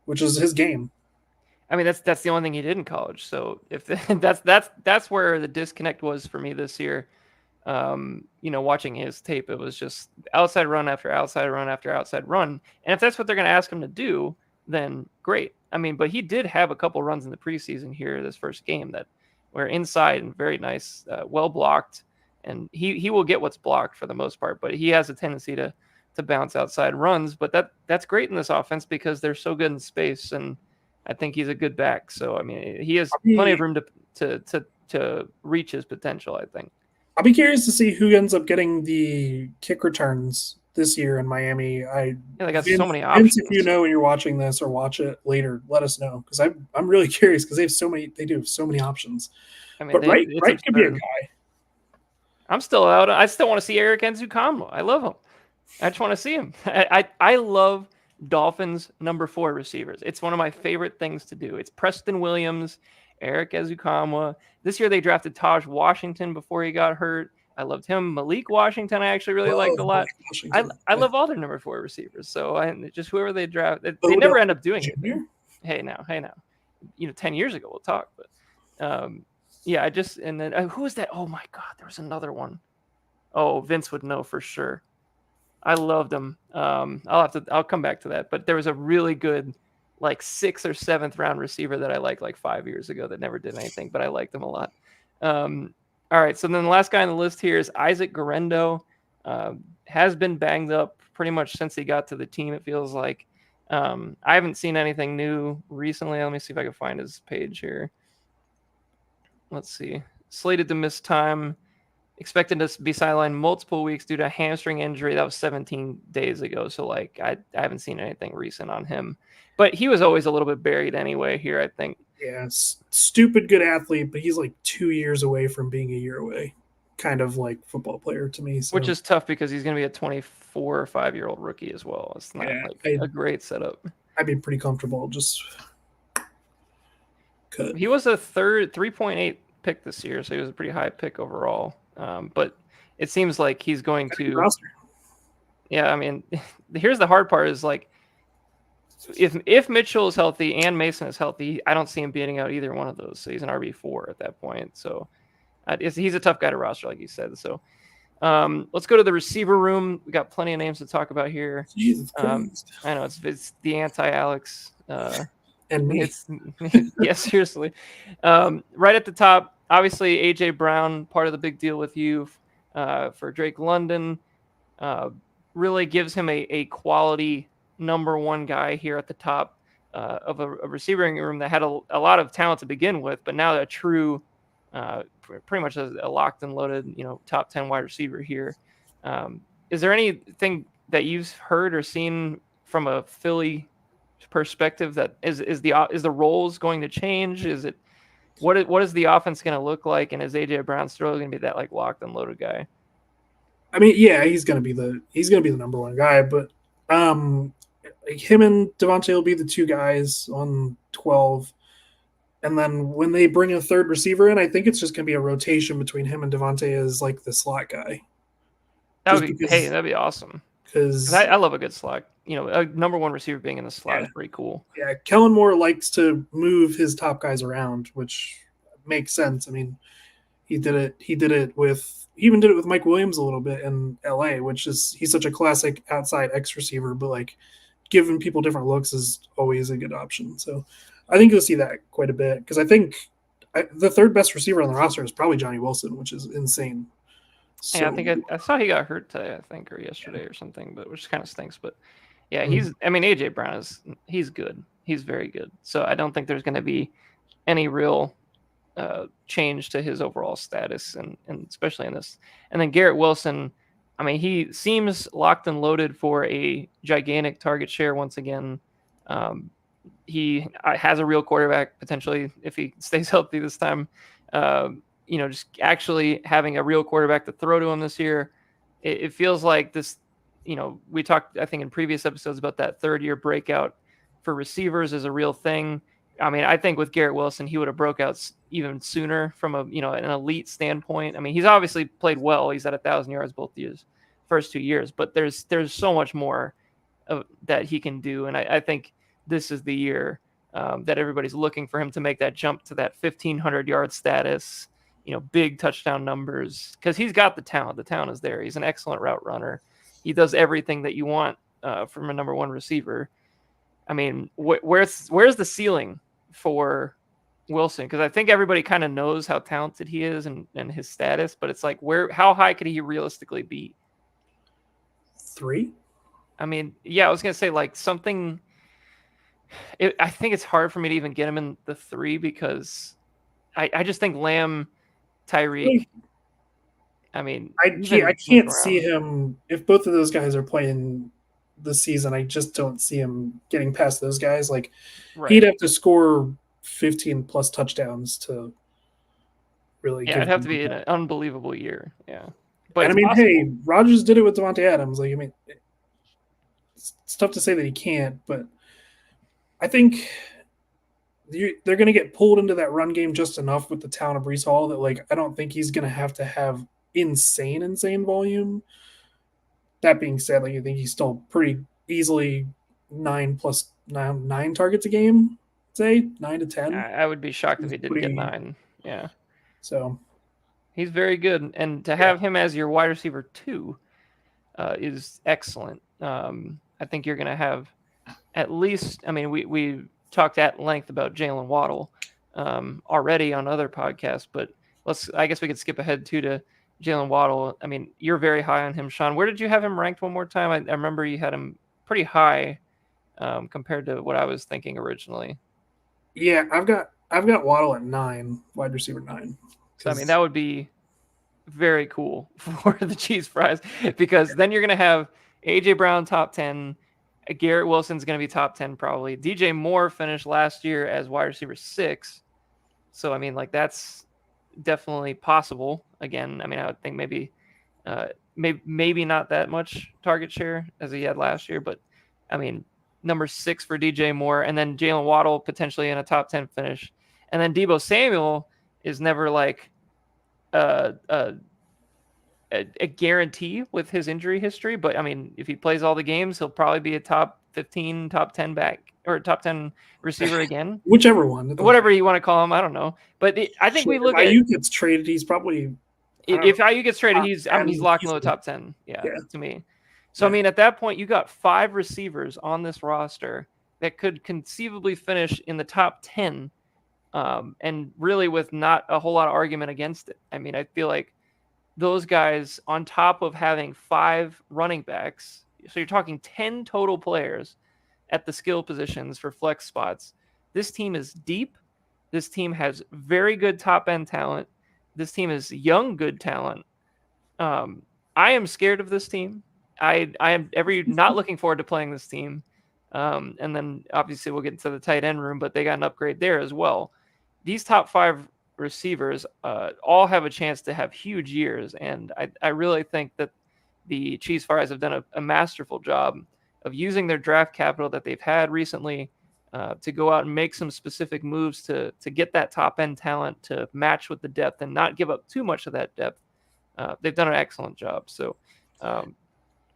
B: which is his game.
A: I mean, that's the only thing he did in college. So if that's where the disconnect was for me this year. Watching his tape, it was just outside run after outside run after outside run. And if that's what they're going to ask him to do, then great. I mean, but he did have a couple runs in the preseason here, this first game, that were inside and very nice, well blocked. And he will get what's blocked for the most part, but he has a tendency to bounce outside runs. But that's great in this offense because they're so good in space, and I think he's a good back. So I mean, he has plenty of room to reach his potential, I think.
B: I'll be curious to see who ends up getting the kick returns this year in Miami.
A: They got so many options.
B: If you know when you're watching this or watch it later, let us know because I'm really curious because they have so many. They do have so many options.
A: I mean,
B: but Wright could be a guy.
A: I'm still out. I still want to see Eric Ezukanma. I love him. I just want to see him. I love Dolphins number 4 receivers. It's one of my favorite things to do. It's Preston Williams, Eric Ezukanma. This year they drafted Taj Washington before he got hurt. I loved him. Malik Washington, I actually really liked a lot. I love all their number 4 receivers. So just whoever they draft, they never end up doing it. Hey now. 10 years ago we'll talk. But yeah, and then who was that? Oh my God, there was another one. Oh, Vince would know for sure. I loved him. I'll come back to that. But there was a really good, like 6th or 7th round receiver that I liked like 5 years ago that never did anything, but I liked him a lot. All right, so then the last guy on the list here is Isaac Guerendo. Has been banged up pretty much since he got to the team, it feels like. I haven't seen anything new recently. Let me see if I can find his page here. Let's see. Slated to miss time. Expected to be sidelined multiple weeks due to a hamstring injury. That was 17 days ago. So, like, I haven't seen anything recent on him. But he was always a little bit buried anyway here, I think.
B: Yeah, stupid good athlete, but he's like 2 years away from being a year away. Kind of like football player to me. So.
A: Which is tough because he's going to be a 24 or 5-year-old rookie as well. It's not a great setup.
B: I'd be pretty comfortable just cut.
A: He was a 3.8 pick this year, so he was a pretty high pick overall. But it seems like he's going to roster. Yeah, I mean, here's the hard part is like if Mitchell is healthy and Mason is healthy, I don't see him beating out either one of those. So he's an RB4 at that point. So he's a tough guy to roster, like you said. So let's go to the receiver room. We got plenty of names to talk about here.
B: Jesus Christ.
A: I know it's the anti-Alex
B: and me.
A: It's yeah, seriously. Right at the top, obviously AJ Brown, part of the big deal with you for Drake London. Uh, really gives him a quality number one guy here at the top of a receiving room that had a lot of talent to begin with, but now a true, pretty much a locked and loaded, top 10 wide receiver here. Is there anything that you've heard or seen from a Philly perspective that is the roles going to change? Is it what is the offense going to look like, and is AJ Brown still going to be that like locked and loaded guy?
B: I mean, yeah, he's gonna be the number one guy, but like him and Devontae will be the two guys on 12. And then when they bring a third receiver in, I think it's just gonna be a rotation between him and Devontae as like the slot guy. Just
A: That'd be awesome. Because
B: because
A: I love a good slot. A number one receiver being in the slot
B: yeah,
A: is pretty cool.
B: yeah, Kellen Moore likes to move his top guys around, which makes sense. I mean, he did it. He even did it with Mike Williams a little bit in L.A., which is he's such a classic outside X receiver, but like giving people different looks is always a good option. So I think you'll see that quite a bit because I think the third best receiver on the roster is probably Johnny Wilson, which is insane.
A: Yeah, I
B: So
A: think I saw he got hurt today, I think, or yesterday or something, but which kind of stinks. But yeah,
B: mm,
A: I mean, AJ Brown he's good. He's very good. So I don't think there's going to be any real change to his overall status, and especially in this. And then Garrett Wilson, I mean, he seems locked and loaded for a gigantic target share once again. Um, he has a real quarterback potentially if he stays healthy this time. Just actually having a real quarterback to throw to him this year, it feels like this. We talked, I think, in previous episodes about that third-year breakout for receivers is a real thing. I mean, I think with Garrett Wilson, he would have broke out even sooner from an elite standpoint. I mean, he's obviously played well. He's at 1,000 yards both years, first 2 years, but there's so much more that he can do, and I think this is the year that everybody's looking for him to make that jump to that 1,500-yard status. Big touchdown numbers because he's got the talent. The talent is there. He's an excellent route runner. He does everything that you want from a number one receiver. I mean, where's the ceiling for Wilson? Because I think everybody kind of knows how talented he is and his status, but it's like how high could he realistically be?
B: 3.
A: I mean, yeah, I was gonna say like something. I think it's hard for me to even get him in the 3 because I just think Lamb, Tyreek. I mean,
B: I can't see him if both of those guys are playing this season. I just don't see him getting past those guys. Like he'd have to score 15 plus touchdowns to really.
A: Yeah, it'd have to be an unbelievable year. Yeah,
B: but I mean, possible. Hey, Rodgers did it with Devontae Adams. Like, I mean, it's tough to say that he can't, but I think they're going to get pulled into that run game just enough with the talent of Breece Hall that, like, I don't think he's going to have insane volume. That being said, like, I think he's still pretty easily 9 targets a game. Say 9 to 10.
A: I would be shocked if he didn't get 9. Yeah.
B: So
A: he's very good, and to have him as your wide receiver 2 is excellent. I think you're going to have at least. I mean, we talked at length about Jalen Waddle already on other podcasts, but I guess we could skip ahead to Jalen Waddle. I mean, you're very high on him, Sean. Where did you have him ranked one more time? I remember you had him pretty high compared to what I was thinking originally.
B: Yeah, I've got Waddle at 9, wide receiver 9.
A: So, I mean, that would be very cool for the Cheese Fries because then you're going to have AJ Brown top 10. Garrett Wilson's going to be top 10 probably. DJ Moore finished last year as wide receiver 6. So, I mean, like that's definitely possible. Again, I mean, I would think maybe not that much target share as he had last year, but I mean, number 6 for DJ Moore, and then Jalen Waddle potentially in a top 10 finish. And then Deebo Samuel is never like a guarantee with his injury history, but I mean, if he plays all the games, he'll probably be a top 15, top 10 back or top 10 receiver again.
B: Whichever one.
A: Whatever you want to call him, I don't know. But I think we look at
B: Ayuk gets traded, he's probably
A: if Ayuk gets traded, he's locked in the top 10. Yeah, to me. So, I mean, at that point, you got 5 receivers on this roster that could conceivably finish in the top 10, and really with not a whole lot of argument against it. I mean, I feel like those guys, on top of having 5 running backs, so you're talking 10 total players at the skill positions for flex spots. This team is deep. This team has very good top end talent. This team is young, good talent. Um, I am scared of this team. I am not looking forward to playing this team. And then obviously we'll get into the tight end room, but they got an upgrade there as well. These top 5 receivers all have a chance to have huge years, and I really think that the Chiefs Fires have done a masterful job of using their draft capital that they've had recently to go out and make some specific moves to get that top end talent to match with the depth and not give up too much of that depth. They've done an excellent job. So um,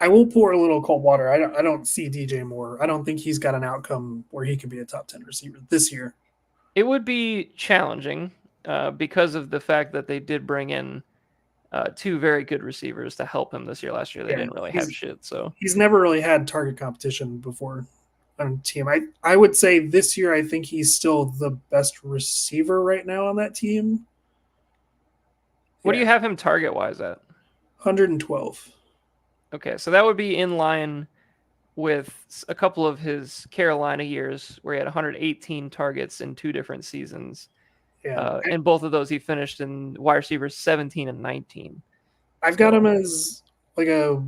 B: I will pour a little cold water. I don't see DJ Moore. I don't think he's got an outcome where he could be a top 10 receiver this year.
A: it would be challenging because of the fact that they did bring in 2 very good receivers to help him this year. Last year, they didn't really have shit. So
B: he's never really had target competition before on a team. I would say this year, I think he's still the best receiver right now on that team.
A: What do you have him target wise at?
B: 112.
A: Okay, so that would be in line with a couple of his Carolina years where he had 118 targets in 2 different seasons.
B: Yeah.
A: And both of those he finished in wide receivers 17 and 19.
B: I've got him as like a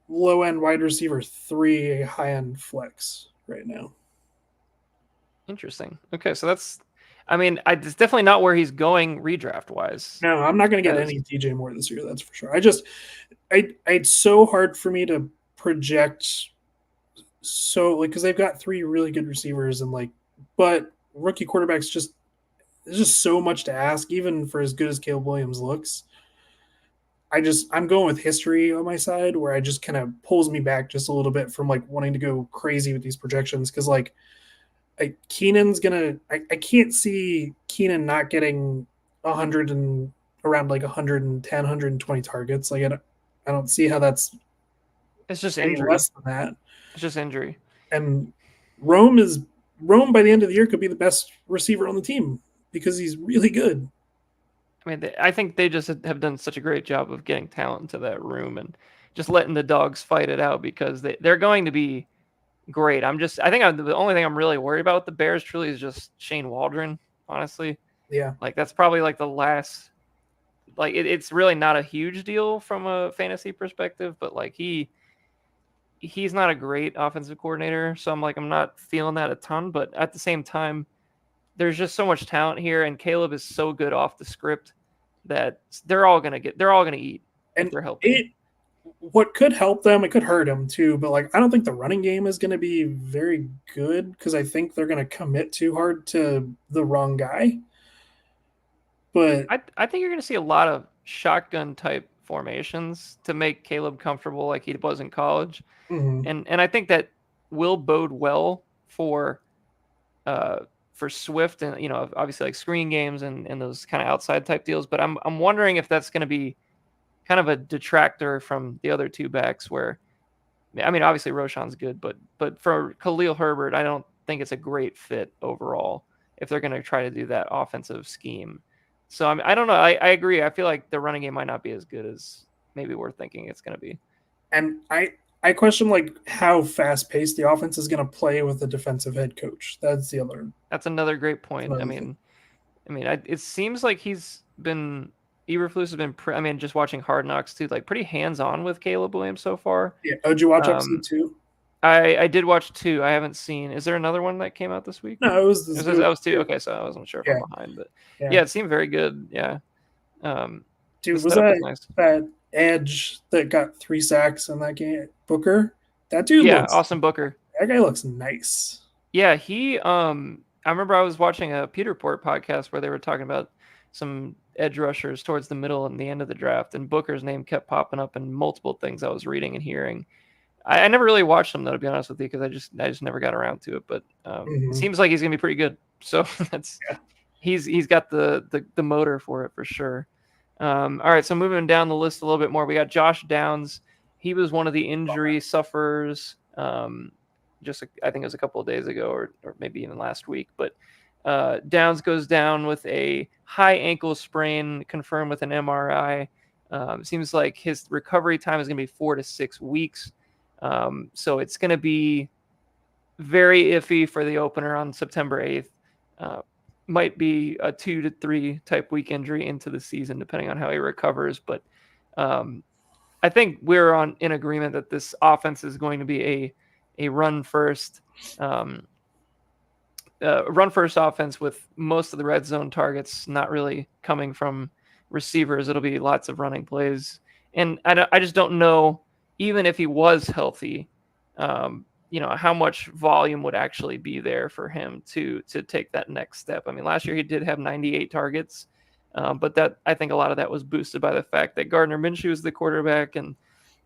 B: low end wide receiver 3, high end flex right now.
A: Interesting. Okay, so that's, I mean, it's definitely not where he's going redraft wise.
B: No, I'm not going to get any DJ Moore this year. That's for sure. It's so hard for me to project. So like, because they've got 3 really good receivers and like, but rookie quarterbacks there's just so much to ask, even for as good as Caleb Williams looks. I'm going with history on my side, where I just kind of pulls me back just a little bit from like wanting to go crazy with these projections. Cause like Keenan's I can't see Keenan not getting 100 and around like 110, 120 targets. Like I don't see how that's
A: it's just
B: any
A: injury.
B: less than that.
A: It's just injury.
B: And Rome by the end of the year could be the best receiver on the team because he's really good.
A: I mean, I think they just have done such a great job of getting talent into that room and just letting the dogs fight it out because they're going to be great. The only thing I'm really worried about with the Bears truly is just Shane Waldron, honestly.
B: Yeah.
A: Like that's probably like the last, like it's really not a huge deal from a fantasy perspective, but like he's not a great offensive coordinator. So I'm not feeling that a ton, but at the same time, there's just so much talent here, and Caleb is so good off the script that they're all gonna eat if they're helping.
B: What could help them, it could hurt them too, but like I don't think the running game is going to be very good because I think they're going to commit too hard to the wrong guy. But
A: I think you're going to see a lot of shotgun type formations to make Caleb comfortable like he was in college.
B: mm-hmm.
A: And I think that will bode well for Swift and obviously like screen games and those kind of outside type deals, but I'm wondering if that's going to be kind of a detractor from the other 2 backs where, I mean, obviously Roshan's good, but for Khalil Herbert, I don't think it's a great fit overall if they're going to try to do that offensive scheme. So I don't know. I agree. I feel like the running game might not be as good as maybe we're thinking it's going to be.
B: And I question like how fast paced the offense is going to play with the defensive head coach. That's
A: another great point. It seems like Eberflus has been, just watching Hard Knocks too, like pretty hands on with Caleb Williams so far.
B: Yeah. Oh, did you watch episode 2?
A: I did watch 2. I haven't seen. Is there another one that came out this week?
B: No, it was
A: 2. Okay, so I wasn't sure if I'm behind, but yeah, it seemed very good. Yeah.
B: Dude, was that edge that got 3 sacks in that game? Booker? That dude
A: Austin Booker.
B: That guy looks nice.
A: Yeah, he I remember I was watching a Peter Port podcast where they were talking about some edge rushers towards the middle and the end of the draft, and Booker's name kept popping up in multiple things I was reading and hearing. I never really watched them though, to be honest with you, because I just never got around to it. But it seems like he's gonna be pretty good. So he's got the motor for it for sure. All right, so moving down the list a little bit more, we got Josh Downs. He was one of the injury sufferers I think it was a couple of days ago, or maybe even last week. But Downs goes down with a high ankle sprain, confirmed with an MRI. Seems like his recovery time is going to be 4 to 6 weeks. So it's going to be very iffy for the opener on September 8th. Might be a 2 to 3 type week injury into the season, depending on how he recovers. But I think we're in agreement that this offense is going to be a run first offense, with most of the red zone targets not really coming from receivers. It'll be lots of running plays, and I just don't know, even if he was healthy, how much volume would actually be there for him to take that next step. I mean, last year he did have 98 targets, but that, I think a lot of that was boosted by the fact that Gardner Minshew is the quarterback, and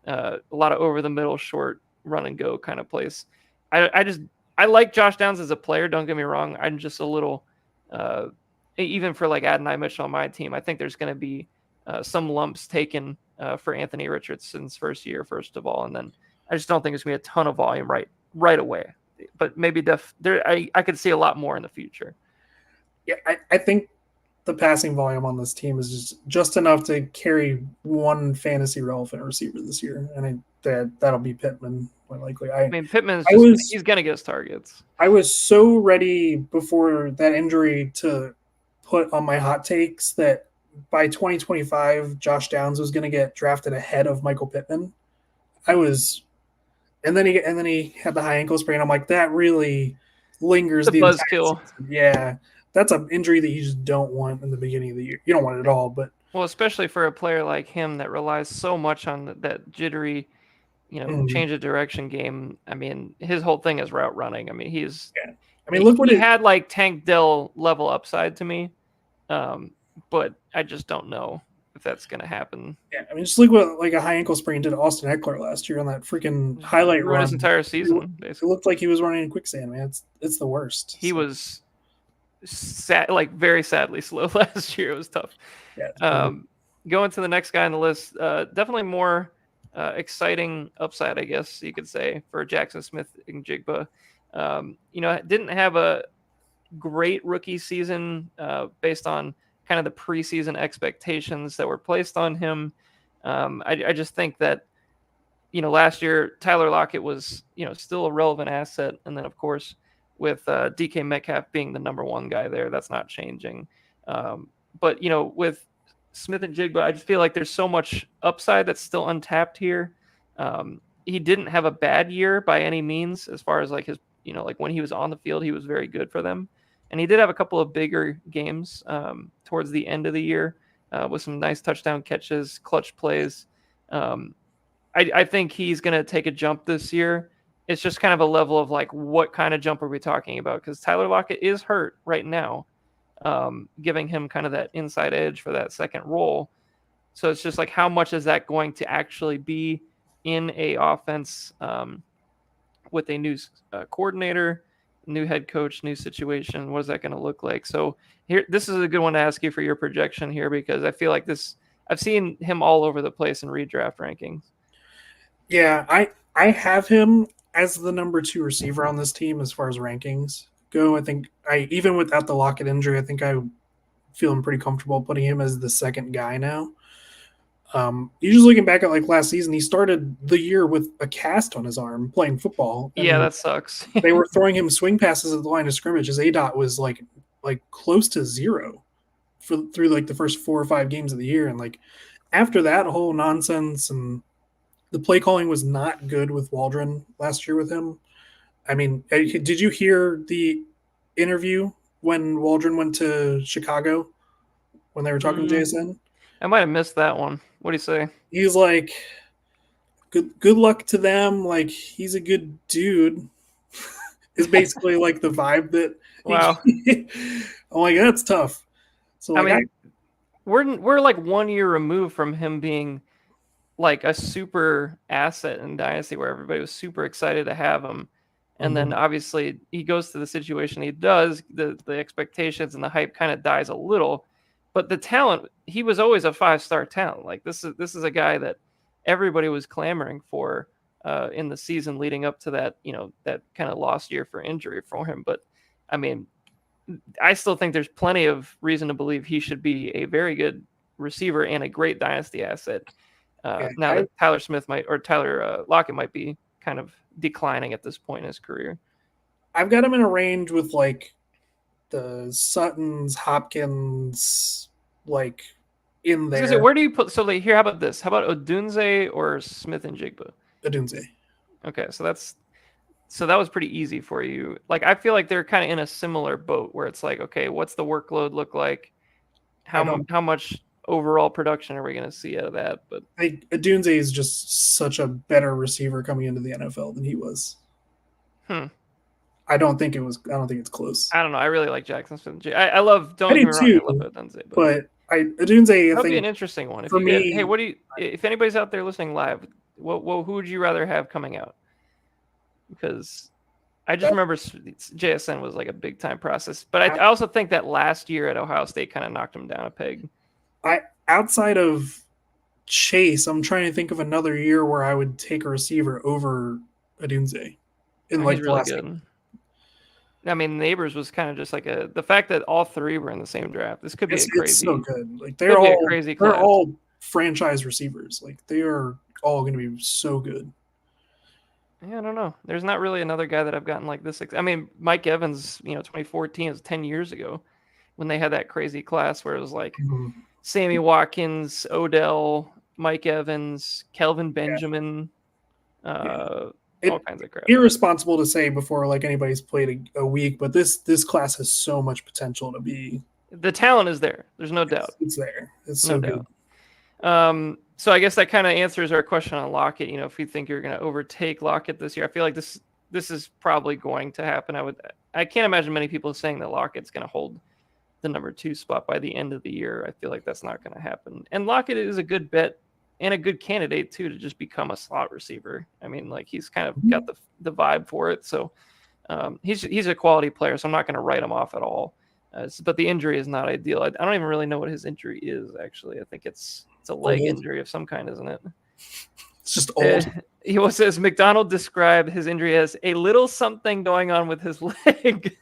A: a lot of over the middle, short run and go kind of plays. I like Josh Downs as a player. Don't get me wrong. I'm just a little, even for like Adonai Mitchell on my team, I think there's going to be some lumps taken for Anthony Richardson's first year, first of all, and then I just don't think there's going to be a ton of volume right away. But maybe I could see a lot more in the future.
B: Yeah, I think the passing volume on this team is just enough to carry one fantasy relevant receiver this year, and that'll be Pittman, more likely.
A: I mean, Pittman's he's going to get his targets.
B: I was so ready before that injury to put on my hot takes that by 2025, Josh Downs was going to get drafted ahead of Michael Pittman. And then he had the high ankle sprain. I'm like, that really lingers.
A: The buzzkill.
B: Yeah, that's an injury that you just don't want in the beginning of the year. You don't want it at all, but
A: especially for a player like him that relies so much on that jittery, change of direction game. I mean, his whole thing is route running. I mean, he had like Tank Dell level upside to me, but I just don't know if that's going to happen.
B: Yeah, I mean, just look what like a high ankle sprain did Austin Eckler last year on that freaking highlight run.
A: His entire season,
B: basically. It looked like he was running in quicksand, man. It's the worst.
A: He was very sadly slow last year. It was tough.
B: Yeah.
A: Going to the next guy on the list, definitely more exciting upside, I guess you could say, for Jackson Smith-Njigba. Didn't have a great rookie season based on kind of the preseason expectations that were placed on him. I just think that, last year Tyler Lockett was, still a relevant asset. And then, of course, with DK Metcalf being the number one guy there, that's not changing. But, with Smith-Njigba, I just feel like there's so much upside that's still untapped here. He didn't have a bad year by any means, as far as like his, like when he was on the field, he was very good for them. And he did have a couple of bigger games towards the end of the year with some nice touchdown catches, clutch plays. I think he's going to take a jump this year. It's just kind of a level of like, what kind of jump are we talking about? Because Tyler Lockett is hurt right now, giving him kind of that inside edge for that second role. So it's just like, how much is that going to actually be in a offense with a new coordinator, new head coach, new situation? What is that going to look like? So this is a good one to ask you for your projection here, because I feel like I've seen him all over the place in redraft rankings.
B: Yeah, I have him as the number 2 receiver on this team as far as rankings go. I think even without the Lockett injury, I think I'm feeling pretty comfortable putting him as the second guy now. You're just looking back at like last season, he started the year with a cast on his arm playing football.
A: Yeah, that sucks.
B: They were throwing him swing passes at the line of scrimmage. His ADOT was like close to 0 through like the first 4 or 5 games of the year. And like after that whole nonsense, and the play calling was not good with Waldron last year with him. I mean, did you hear the interview when Waldron went to Chicago when they were talking to JSN?
A: I might have missed that one. What do you say? He's
B: like, good luck to them. Like, he's a good dude. Is basically like the vibe that.
A: Wow.
B: I'm like, that's tough. So like,
A: I mean, we're like 1 year removed from him being like a super asset in Dynasty, where everybody was super excited to have him. And then obviously he goes to the situation he does, the expectations and the hype kind of dies a little. But the talent, he was always a 5-star talent. Like this is a guy that everybody was clamoring for in the season leading up to that, that kind of lost year for injury for him. But I mean, I still think there's plenty of reason to believe he should be a very good receiver and a great dynasty asset.
B: Yeah,
A: Now that Tyler Lockett might be kind of declining at this point in his career.
B: I've got him in a range with like the Suttons, Hopkins, like in
A: I was gonna say,
B: there.
A: where do you put? So like, here, how about this? How about Odunze or Smith and Jigba?
B: Adunze.
A: Okay, so that was pretty easy for you. Like I feel like they're kind of in a similar boat where it's like, okay, what's the workload look like?
B: I don't.
A: How much overall production are we going to see out of that? But
B: Adunze is just such a better receiver coming into the NFL than he was.
A: hmm.
B: I don't think it was. I don't think it's close.
A: I don't know. I really like Jackson Smith. I love. Don't
B: I
A: get
B: do
A: me wrong.
B: too,
A: I love Odunze, but
B: but Adunze, I
A: that'll be an
B: think
A: interesting one. If
B: for
A: you get, hey,
B: me,
A: what do you? If anybody's out there listening live, who would you rather have coming out? Because I just
B: that
A: remember JSN was like a big time process, but I also think that last year at Ohio State kind of knocked him down a peg.
B: outside of Chase, I'm trying to think of another year where I would take a receiver over Adunze in
A: He's
B: like the
A: really
B: last.
A: good. I mean, Neighbors was kind of just like the fact that all three were in the same draft. This could be a crazy.
B: It's so good. Like
A: they're
B: all franchise receivers. Like they are all going to be so good.
A: Yeah, I don't know. There's not really another guy that I've gotten like this. I mean, Mike Evans, 2014 is 10 years ago when they had that crazy class where it was like Sammy Watkins, Odell, Mike Evans, Kelvin Benjamin, all kinds of crap.
B: Irresponsible to say before like anybody's played a week, but this class has so much potential to be.
A: The talent is there. There's no doubt.
B: It's there. It's so good.
A: So I guess that kind of answers our question on Lockett. If you think you're going to overtake Lockett this year, I feel like this is probably going to happen. I can't imagine many people saying that Lockett's going to hold the number 2 spot by the end of the year. I feel like that's not going to happen. And Lockett is a good bet and a good candidate too to just become a slot receiver. I mean, like he's kind of got the vibe for it. So he's a quality player. So I'm not going to write him off at all. But the injury is not ideal. I don't even really know what his injury is. Actually, I think it's a leg injury of some kind, isn't it?
B: It's just old.
A: He says McDonald described his injury as a little something going on with his leg.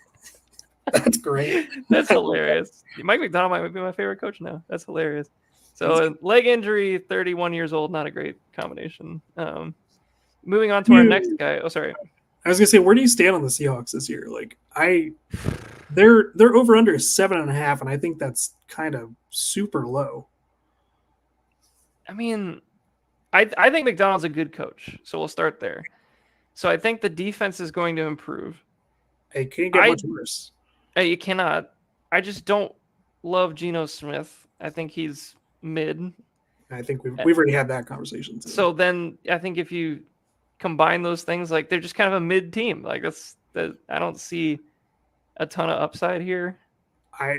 B: That's great.
A: That's hilarious. Mike McDonald might be my favorite coach now. That's hilarious. So leg injury, 31 years old, not a great combination. Moving on to our next guy. Oh, sorry.
B: I was gonna say, where do you stand on the Seahawks this year? Like they're over under 7.5, and I think that's kind of super low.
A: I mean, I think McDonald's a good coach, so we'll start there. So I think the defense is going to improve.
B: It can't get much worse.
A: You cannot. I just don't love Geno Smith. I think he's mid.
B: I think we've already had that conversation.
A: So then I think if you combine those things, like they're just kind of a mid team. Like I don't see a ton of upside here.
B: I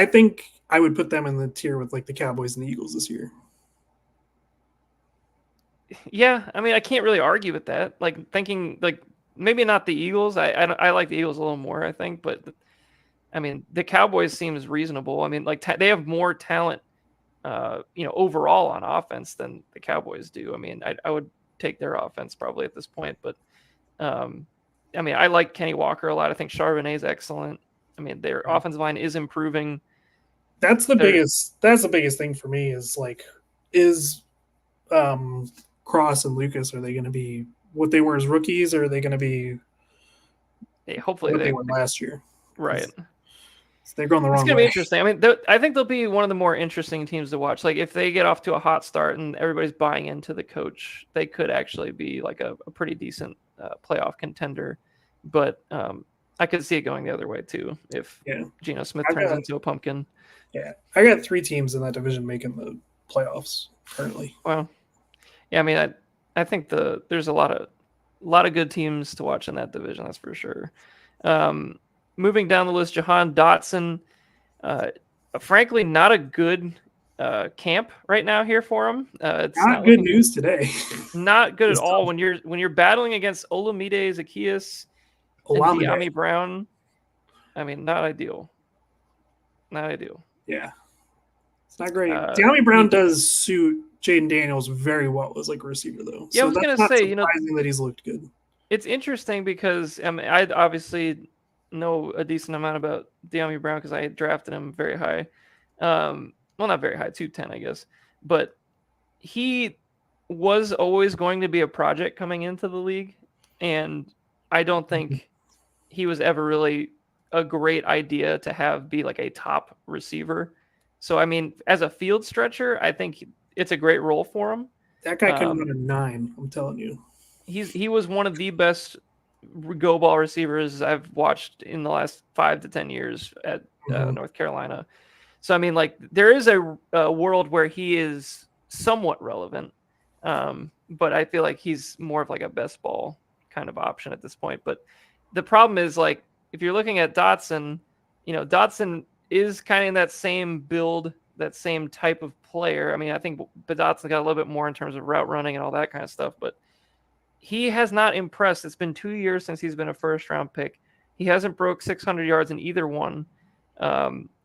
B: think I would put them in the tier with like the Cowboys and the Eagles this year.
A: Yeah, I mean, I can't really argue with that. Like thinking like maybe not the Eagles. I like the Eagles a little more, I think, but I mean, the Cowboys seems reasonable. I mean, like they have more talent, overall on offense than the Cowboys do. I mean, I would take their offense probably at this point, but I mean, I like Kenny Walker a lot. I think Charbonnet is excellent. I mean, their offensive line is improving.
B: That's the biggest thing for me is Cross and Lucas, are they going to be what they were as rookies, or are they going to be
A: hopefully
B: what they were last year?
A: Right.
B: So they're going the wrong way.
A: It's going to be interesting. I mean, I think they'll be one of the more interesting teams to watch. Like if they get off to a hot start and everybody's buying into the coach, they could actually be like a pretty decent playoff contender. But I could see it going the other way too if Geno Smith turns into a pumpkin.
B: Yeah, I got 3 teams in that division making the playoffs currently.
A: Well, yeah, I mean, I think there's a lot of good teams to watch in that division. That's for sure. Moving down the list, Jahan Dotson, frankly, not a good camp right now here for him. It's
B: not good news today.
A: Not good at all when you're battling against Olamide Zaccheaus and De'Ami Brown. I mean, not ideal. Not ideal.
B: Yeah. It's not great.
A: Uh,
B: De'Ami Brown
A: he,
B: does suit Jaden Daniels very well as like a receiver though,
A: yeah, I
B: so
A: was
B: that's
A: gonna
B: not
A: say,
B: surprising that he's looked good.
A: it's interesting because I mean, I obviously know a decent amount about De'Ami Brown because I drafted him very high. Well, not very high, 210, I guess, but he was always going to be a project coming into the league, and I don't think he was ever really a great idea to have be like a top receiver. So I mean, as a field stretcher, I think it's a great role for him.
B: That guy couldn't run
A: Um,
B: a 9. I'm telling you.
A: he was one of the best go ball receivers I've watched in the last 5 to 10 years at
B: Mhm.
A: North Carolina. So I mean, like there is a world where he is somewhat relevant, but I feel like he's more of like a best ball kind of option at this point. But the problem is like if you're looking at Dotson, Dotson is kind of in that same build, that same type of player. I mean, I think but Dotson got a little bit more in terms of route running and all that kind of stuff, but he has not impressed. It's been 2 years since he's been a first round pick. He hasn't broke 600 yards in either one.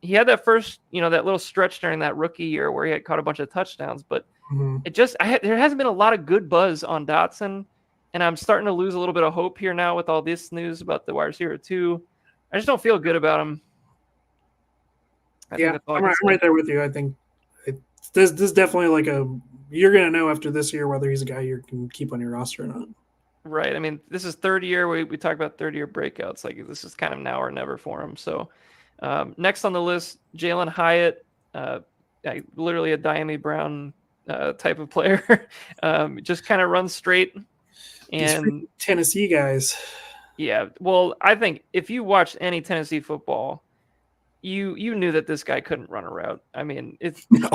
A: He had that first, that little stretch during that rookie year where he had caught a bunch of touchdowns, but
B: Mhm.
A: there hasn't been a lot of good buzz on Dotson, and I'm starting to lose a little bit of hope here now with all this news about the wide receiver too. I just don't feel good about him. I think
B: Yeah,
A: that's all I
B: I'm
A: can
B: right
A: say.
B: there with you. I think it, this is definitely like a you're gonna know after this year whether he's a guy you can keep on your roster or not.
A: Right. I mean, this is third year. We talk about third year breakouts. Like this is kind of now or never for him. So next on the list, Jalen Hyatt, uh, literally a Diami Brown type of player. Just kind of runs straight.
B: These
A: And
B: freaking Tennessee guys.
A: yeah, well, I think if you watched any Tennessee football, you knew that this guy couldn't run a route. I mean,
B: No,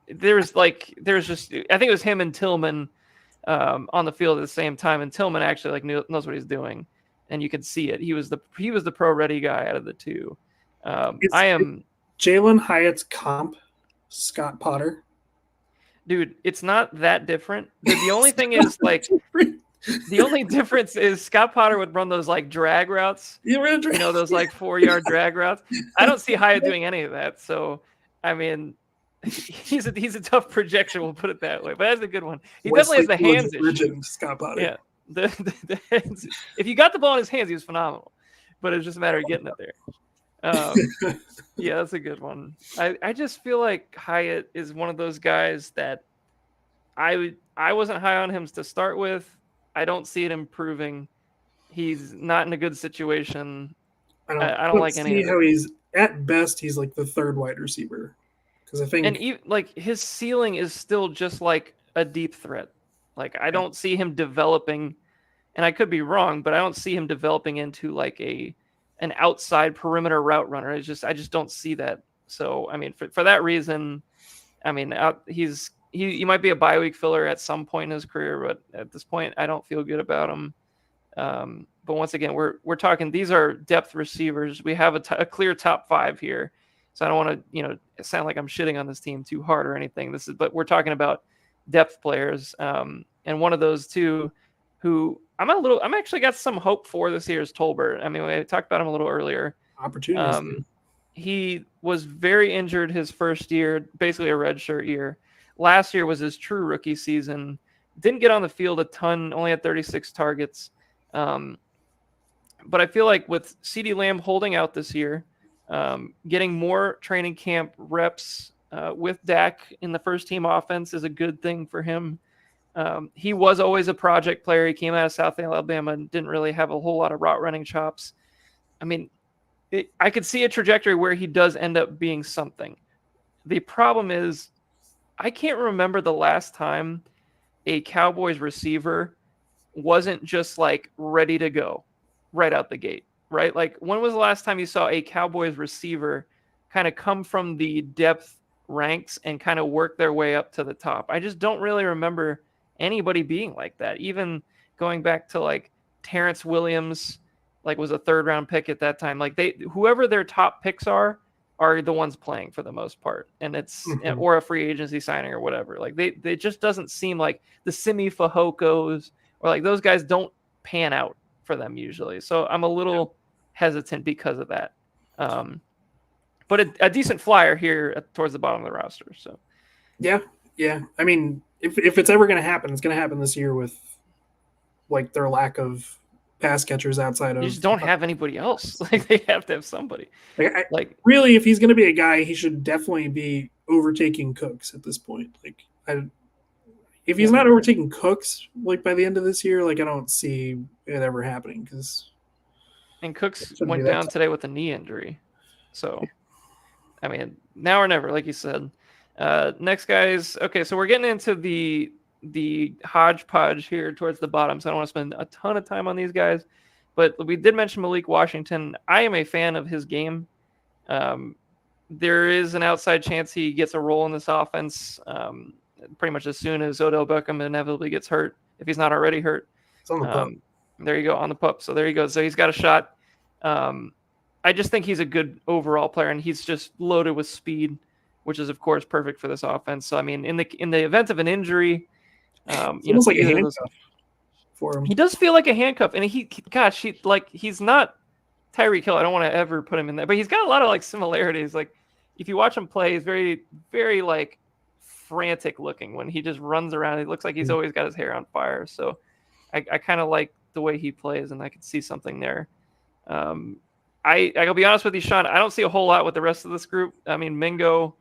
A: there's just I think it was him and Tillman on the field at the same time, and Tillman actually like knows what he's doing, and you can see it. He was the pro ready guy out of the two. I
B: it's
A: am,
B: Jalen Hyatt's comp, Scott Potter.
A: dude. It's not that different. The only thing is like the only difference is Scott Potter would run those like drag routes, those like 4 yard drag routes. I don't see Hyatt doing any of that. So, I mean, he's a tough projection. We'll put it that way. But that's a good one. He definitely has
B: Wesley
A: the
B: Village
A: hands issue.
B: Virgin Scott Potter.
A: Yeah, the hands. If you got the ball in his hands, he was phenomenal. But it's just a matter of getting it there. Um, yeah, that's a good one. I just feel like Hyatt is one of those guys that I wasn't high on him to start with. I don't see it improving. He's not in a good situation. I
B: I
A: don't
B: don't
A: like any
B: see
A: of it.
B: how he's at best. He's like the third wide receiver because I
A: And
B: think
A: even, like his ceiling is still just like a deep threat. Like I don't see him developing, and I could be wrong, but I don't see him developing into like an outside perimeter route runner. I just don't see that. So I mean, for that reason, I mean, he might be a bye week filler at some point in his career, but at this point, I don't feel good about him. But once again, we're talking. These are depth receivers. We have a clear top five here, so I don't want to sound like I'm shitting on this team too hard or anything. But we're talking about depth players, and one of those two, who I'm actually got some hope for this year is Tolbert. I mean, we talked about him a little earlier.
B: opportunities.
A: Um, he was very injured his first year, basically a redshirt year. Last year was his true rookie season. Didn't get on the field a ton, only had 36 targets. Um, but I feel like with CeeDee Lamb holding out this year, getting more training camp reps with Dak in the first team offense is a good thing for him. He was always a project player. He came out of South Alabama and didn't really have a whole lot of route running chops. I mean, I could see a trajectory where he does end up being something. The problem is, I can't remember the last time a Cowboys receiver wasn't just like ready to go right out the gate, right? Like, when was the last time you saw a Cowboys receiver kind of come from the depth ranks and kind of work their way up to the top? I just don't really remember anybody being like that. Even going back to like Terrence Williams, like was a third round pick at that time. Like whoever their top picks are the ones playing for the most part, and it's
B: Mhm.
A: or a free agency signing or whatever. Like they just doesn't seem like the Simi Fahokos or like those guys don't pan out for them usually. So I'm a little hesitant because of that. Um, but a decent flyer here towards the bottom of the roster. So
B: Yeah, yeah. I mean, if it's ever going to happen, it's going to happen this year with like their lack of pass catchers outside
A: you
B: of.
A: just don't have anybody else. Like they have to have somebody. Like
B: Really, if he's going to be a guy, he should definitely be overtaking Cooks at this point. Like, if he's not overtaking Cooks like by the end of this year, like I don't see it ever happening because.
A: And Cooks went down today with a knee injury, so I mean now or never, like you said. Next guys, okay, so we're getting into the hodgepodge here towards the bottom, so I don't want to spend a ton of time on these guys. But we did mention Malik Washington. I am a fan of his game. There is an outside chance he gets a role in this offense pretty much as soon as Odell Beckham inevitably gets hurt, if he's not already hurt.
B: It's on the pup.
A: There you go, on the pup. So there you go. So he's got a shot. I just think he's a good overall player, and he's just loaded with speed, which is, of course, perfect for this offense. So, I mean, in the event of an injury,
B: it's almost like a handcuff for him.
A: He does feel like a handcuff, and he's not Tyreek Hill. I don't want to ever put him in there, but he's got a lot of like similarities. Like if you watch him play, he's very, very like frantic looking when he just runs around. It looks like he's always got his hair on fire. So I kind of like the way he plays, and I could see something there. I'll be honest with you, Sean. I don't see a whole lot with the rest of this group. I mean, Mingo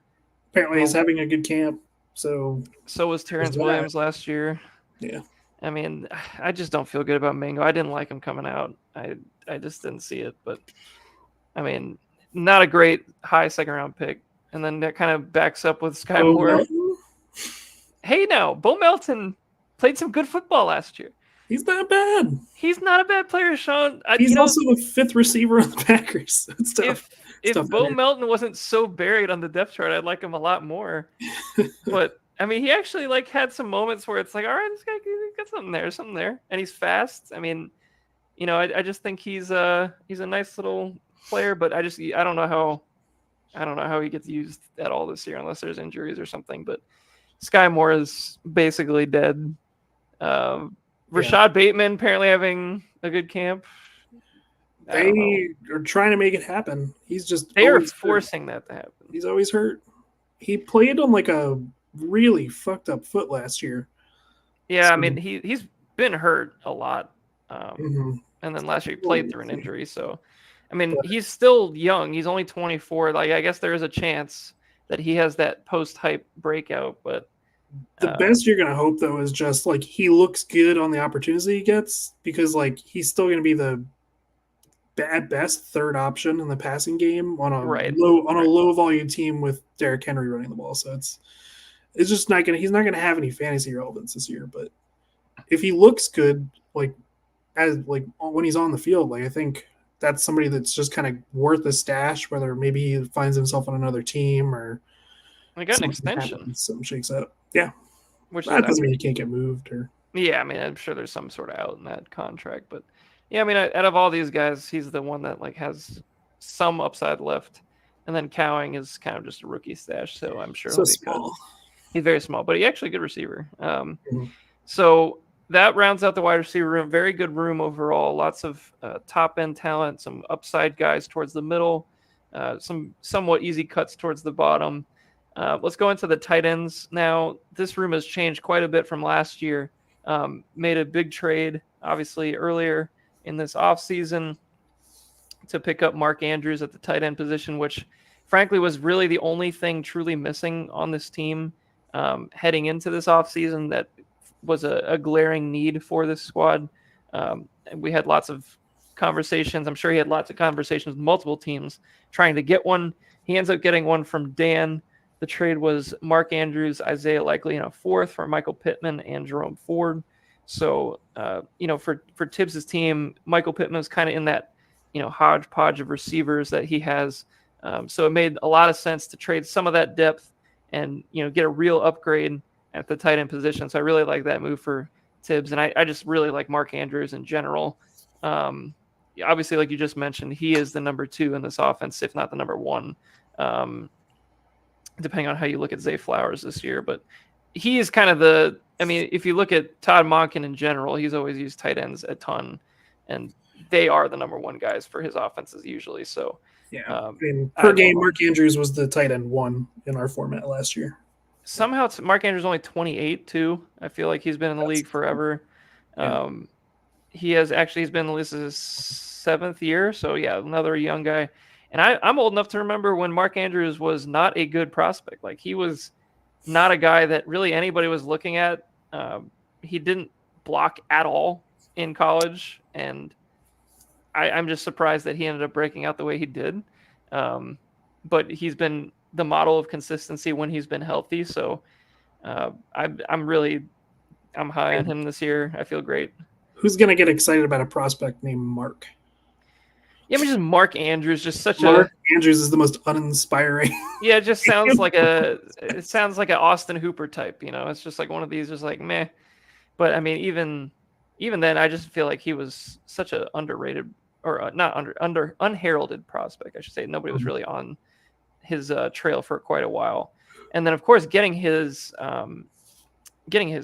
B: apparently he's having a good camp. So
A: was Terrence Williams last year.
B: Yeah.
A: I mean, I just don't feel good about Mingo. I didn't like him coming out. I just didn't see it. But I mean, not a great high second round pick. And then that kind of backs up with Sky Moore. Hey, now Bo Melton played some good football last year.
B: He's not bad.
A: He's not a bad player, Sean.
B: He's also the fifth receiver on the Packers. It's tough.
A: If Bo Melton wasn't so buried on the depth chart, I'd like him a lot more. But I mean, he actually like had some moments where it's like, all right, this guy got something there, and he's fast. I mean, you know, I just think he's a nice little player, but I don't know how he gets used at all this year unless there's injuries or something. But Sky Moore is basically dead. Rashad Bateman apparently having a good camp.
B: They are trying to make it happen.
A: They are forcing that to happen.
B: He's always hurt. He played on like a really fucked up foot last year.
A: Yeah, so, I mean he's been hurt a lot, and then last year he played through an injury. So, I mean he's still young. He's only 24. Like I guess there is a chance that he has that post-hype breakout, but.
B: The best you're gonna hope though is just like he looks good on the opportunities he gets, because like he's still gonna be the at best third option in the passing game on a low volume team with Derrick Henry running the ball. So it's just not gonna he's not gonna have any fantasy relevance this year. But if he looks good, like when he's on the field, like I think that's somebody that's just kind of worth a stash, whether maybe he finds himself on another team or
A: I got an extension.
B: Something shakes up. Yeah.
A: Which
B: that doesn't mean he can't get moved or.
A: Yeah, I mean, I'm sure there's some sort of out in that contract, but yeah, I mean, out of all these guys, he's the one that like has some upside left, and then Cowing is kind of just a rookie stash, so I'm sure he'll be small. Good. He's very small, but he's actually a good receiver. So that rounds out the wide receiver room. Very good room overall. Lots of top end talent, some upside guys towards the middle, some somewhat easy cuts towards the bottom. Let's go into the tight ends now. This room has changed quite a bit from last year. Made a big trade, obviously, earlier in this offseason to pick up Mark Andrews at the tight end position, which, frankly, was really the only thing truly missing on this team heading into this offseason that was a glaring need for this squad. And we had lots of conversations. I'm sure he had lots of conversations with multiple teams trying to get one. He ends up getting one from Dan. The trade was Mark Andrews, Isaiah Likely in a fourth for Michael Pittman and Jerome Ford. So, for Tibbs' team, Michael Pittman was kind of in that, hodgepodge of receivers that he has. So it made a lot of sense to trade some of that depth and, get a real upgrade at the tight end position. So I really like that move for Tibbs. And I just really like Mark Andrews in general. Obviously, like you just mentioned, he is the number 2 in this offense, if not the number 1. Depending on how you look at Zay Flowers this year. But he is kind of if you look at Todd Monken in general, he's always used tight ends a ton. And they are the number one guys for his offenses usually. So
B: Yeah. I
A: um,
B: mean,
A: I
B: per
A: love
B: game,
A: him.
B: Mark Andrews was the tight end one in our format last year.
A: Somehow Mark Andrews only 28 too. I feel like he's been in the
B: That's
A: league forever.
B: yeah.
A: He's been this is his 7th year, so yeah, another young guy. And I'm old enough to remember when Mark Andrews was not a good prospect. Like he was not a guy that really anybody was looking at. He didn't block at all in college, and I'm just surprised that he ended up breaking out the way he did. But he's been the model of consistency when he's been healthy. So I'm high on him this year. I feel great.
B: Who's gonna get excited about a prospect named Mark?
A: Yeah, I mean, just Mark Andrews, just such a
B: Mark Andrews is the most uninspiring.
A: yeah. It just sounds like it sounds like an Austin Hooper type. It's just like one of these, just like meh. But I mean, even then, I just feel like he was such a underrated or not under unheralded prospect. I should say nobody was really on his trail for quite a while. And then, of course, getting his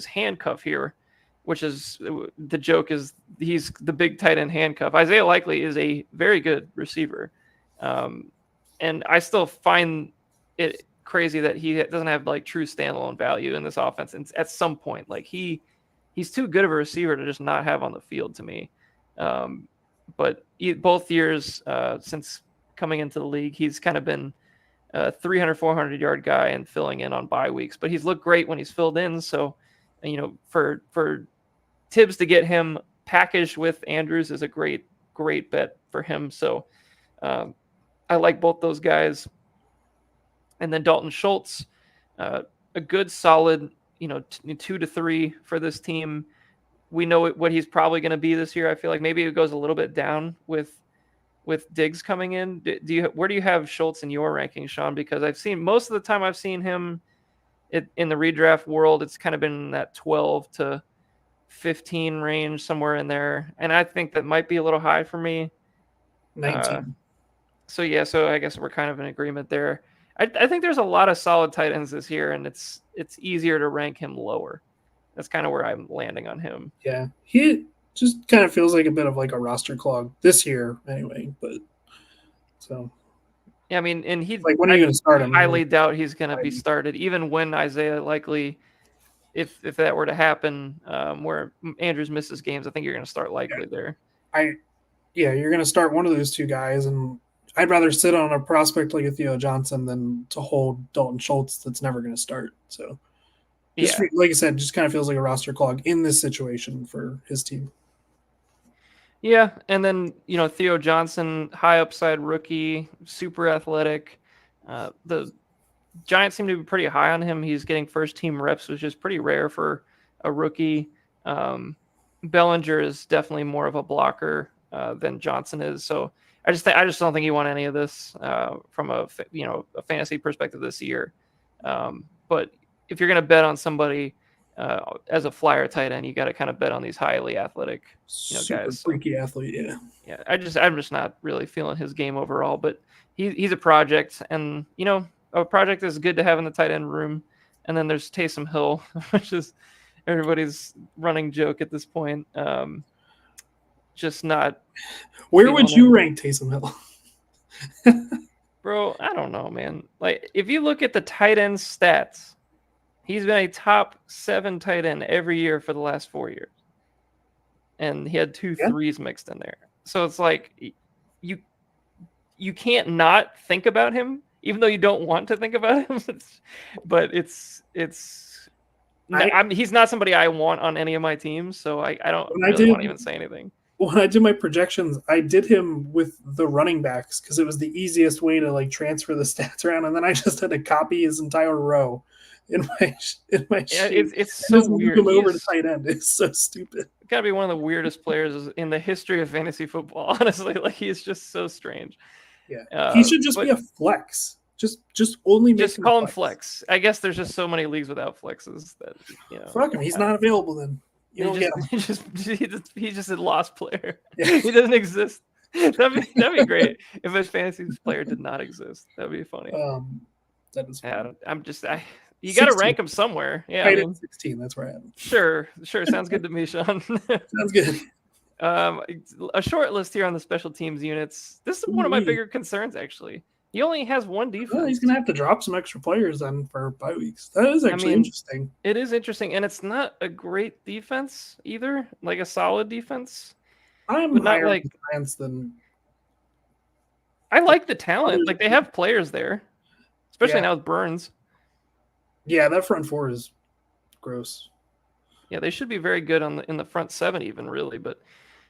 A: handcuff here, which is the joke is he's the big tight end handcuff. Isaiah Likely is a very good receiver. And I still find it crazy that he doesn't have like true standalone value in this offense. And at some point, like he's too good of a receiver to just not have on the field to me. But both years since coming into the league, he's kind of been a 300, 400 yard guy and filling in on bye weeks. But he's looked great when he's filled in. So, for Tibbs to get him packaged with Andrews is a great bet for him. So I like both those guys. And then Dalton Schultz, a good solid, 2 to 3 for this team. We know what he's probably going to be this year. I feel like maybe it goes a little bit down with Diggs coming in. Where do you have Schultz in your rankings, Sean? Because I've seen most of the time I've seen him in the redraft world, it's kind of been in that 12 to 15 range, somewhere in there. And I think that might be a little high for me.
B: 19.
A: So I guess we're kind of in agreement there. I think there's a lot of solid tight ends this year, and it's easier to rank him lower. That's kind of where I'm landing on him.
B: Yeah, he just kind of feels like a bit of like a roster clog this year, anyway. But so
A: yeah, I mean, and
B: like, when are you going to start him?
A: Highly doubt he's going to be started, even when Isaiah Likely, if that were to happen, where Andrews misses games, I think you're going to start Likely there.
B: You're going to start one of those two guys, and I'd rather sit on a prospect like a Theo Johnson than to hold Dalton Schultz that's never going to start. So, like I said, just kind of feels like a roster clog in this situation for his team.
A: Yeah, and then Theo Johnson, high upside rookie, super athletic. The Giants seem to be pretty high on him. He's getting first team reps, which is pretty rare for a rookie. Bellinger is definitely more of a blocker than Johnson is. So I just don't think you want any of this from a fantasy perspective this year. But if you're going to bet on somebody as a flyer tight end, you got to kind of bet on these highly athletic guys.
B: Freaky athlete, yeah.
A: Yeah, I'm just not really feeling his game overall. But he's a project, and a project is good to have in the tight end room. And then there's Taysom Hill, which is everybody's running joke at this point. Just not.
B: Where would you rank Taysom Hill?
A: Bro, I don't know, man. Like, if you look at the tight end stats, he's been a top 7 tight end every year for the last 4 years. And he had 2 threes mixed in there. So it's like you can't not think about him, even though you don't want to think about him. But he's not somebody I want on any of my teams, so I don't really want to even say anything.
B: When I did my projections, I did him with the running backs because it was the easiest way to like transfer the stats around, and then I just had to copy his entire row in my sheet.
A: It's so weird.
B: Move him over to tight end. It's so stupid.
A: Got to be one of the weirdest players in the history of fantasy football. Honestly, like, he's just so strange.
B: Yeah, he should just be a flex. Just only make
A: just call him flex. I guess there's just so many leagues without flexes that
B: fuck him. He's not available then. You don't get him.
A: He's just a lost player. Yeah. He doesn't exist. That'd be great if his fantasy player did not exist. That'd be funny.
B: That is funny.
A: You got to rank him somewhere. Yeah,
B: 16. That's where I am.
A: Sure. Sounds good to me, Sean.
B: Sounds good.
A: A short list here on the special teams units. This is one of my
B: Ooh-wee.
A: bigger concerns, actually. He only has one
B: Well, he's
A: defense.
B: gonna have to drop some extra players then for bye weeks. That is
A: I
B: actually
A: mean,
B: interesting.
A: it is interesting, and it's not a great defense either, like a solid defense,
B: I'm
A: but not
B: higher on
A: like
B: the Giants than
A: I like the talent.
B: others.
A: Like they have players there, especially
B: Yeah,
A: now with Burns.
B: yeah, that front four is gross.
A: Yeah, they should be very good on in the front seven, even really. But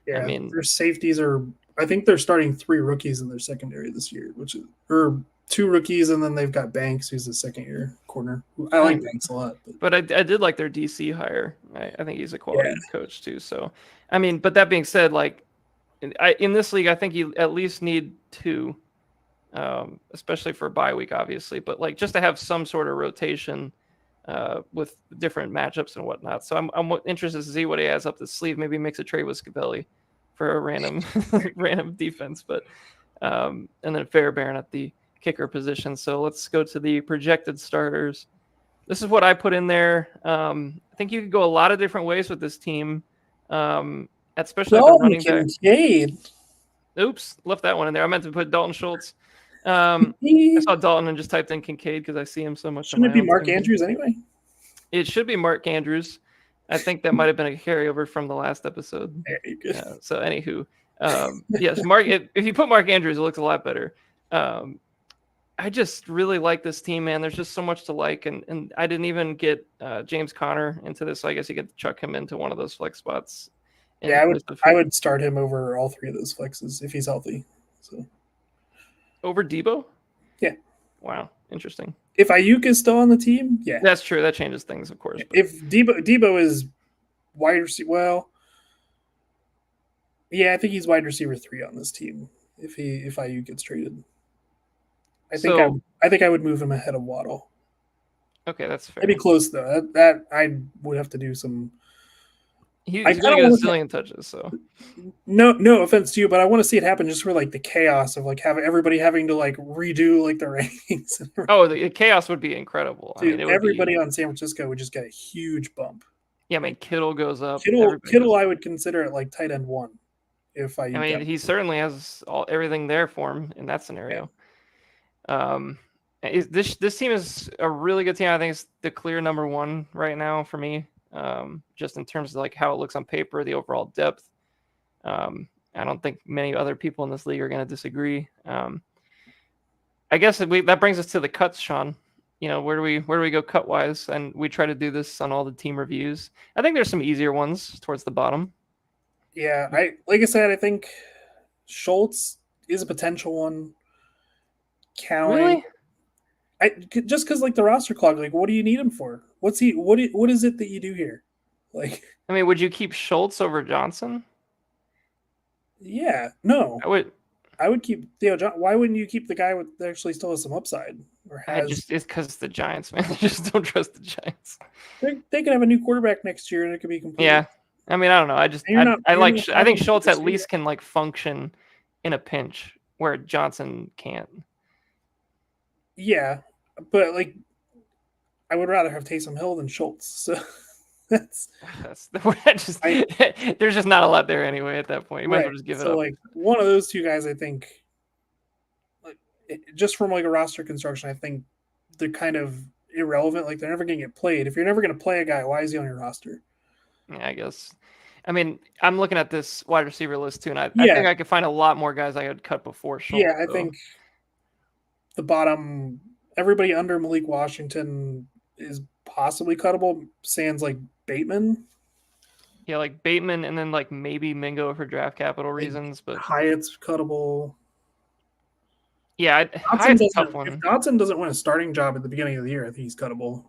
A: I
B: Yeah,
A: mean,
B: their safeties are. I think they're starting 3 rookies in their secondary this year, which is or 2 rookies, and then they've got Banks, who's a second-year corner. I
A: I
B: like Banks a lot,
A: but I did like their DC hire. I think he's a
B: yeah,
A: quality coach too. So, I mean, but that being said, like in this league, I think you at least need two, especially for bye week, obviously. But like just to have some sort of rotation with different matchups and whatnot. So I'm interested to see what he has up the sleeve. Maybe he makes a trade with Scabelli for a random random defense, but and then Fairbairn at the kicker position. So let's go to the projected starters. This is what I put in there. I think you could go a lot of different ways with this team, especially at the
B: Dalton
A: running back.
B: Kincaid.
A: Oops, left that one in there. I meant to put Dalton Schultz. I saw Dalton and just typed in Kincaid because I see him so much on
B: Shouldn't
A: my
B: it be
A: own
B: Mark
A: screen.
B: Andrews anyway?
A: It should be Mark Andrews. I think that might have been a carryover from the last episode.
B: Yeah, you're good.
A: So, anywho, yes, Mark. If you put Mark Andrews, it looks a lot better. I just really like this team, man. There's just so much to like, and I didn't even get James Conner into this, so I guess you could chuck him into one of those flex spots.
B: Yeah, I would start him over all 3 of those flexes if he's healthy. So
A: over Debo.
B: yeah,
A: wow, interesting.
B: if Ayuk is still on the team, yeah,
A: that's true. That changes things, of course. But...
B: if Debo is wide receiver, well, yeah, I think he's wide receiver 3 on this team. If Ayuk gets traded, I think I would move him ahead of Waddle.
A: Okay, that's fair.
B: Maybe close though. That I would have to do some.
A: He's going to get a zillion touches, so
B: no offense to you, but I want to see it happen just for like the chaos of like having everybody having to like redo like the rankings.
A: Oh, the chaos would be incredible.
B: Dude, everybody on San Francisco would just get a huge bump.
A: Yeah, I mean Kittle goes up.
B: Kittle, I would consider it like tight end 1. If I
A: mean, he certainly has everything there for him in that scenario. Yeah. This team is a really good team. I think it's the clear number 1 right now for me. Just in terms of like how it looks on paper, the overall depth. I don't think many other people in this league are going to disagree. I guess that brings us to the cuts, Sean. You know, where do we go cut wise? And we try to do this on all the team reviews. I think there's some easier ones towards the bottom.
B: Yeah, like I said, I think Schultz is a potential one.
A: Really?
B: Just because like the roster clog, like what do you need him for? What is it that you do here? Like,
A: I mean, would you keep Schultz over Johnson?
B: Yeah, no,
A: I
B: would keep Theo Johnson. Why wouldn't you keep the guy that actually still has some upside or has?
A: It's because it's the Giants, man. I just don't trust the Giants.
B: They could have a new quarterback next year and it could be complete.
A: Yeah, I mean, I don't know. I think Schultz at least can like function in a pinch where Johnson can't.
B: Yeah, but like, I would rather have Taysom Hill than Schultz. So there's
A: just not a lot there anyway at that point. You might as well just give it up.
B: So like one of those 2 guys, I think, like just from like a roster construction, I think they're kind of irrelevant. Like they're never going to get played. If you're never going to play a guy, why is he on your roster?
A: Yeah, I guess. I mean, I'm looking at this wide receiver list too, and I think I could find a lot more guys I could cut before Schultz.
B: Yeah, I think the bottom, everybody under Malik Washington is possibly cuttable. Sans like Bateman.
A: Yeah, like Bateman, and then like maybe Mingo for draft capital reasons, but
B: Hyatt's cuttable.
A: Yeah, Hyatt's a tough one.
B: If Dotson doesn't win a starting job at the beginning of the year, I think he's cuttable.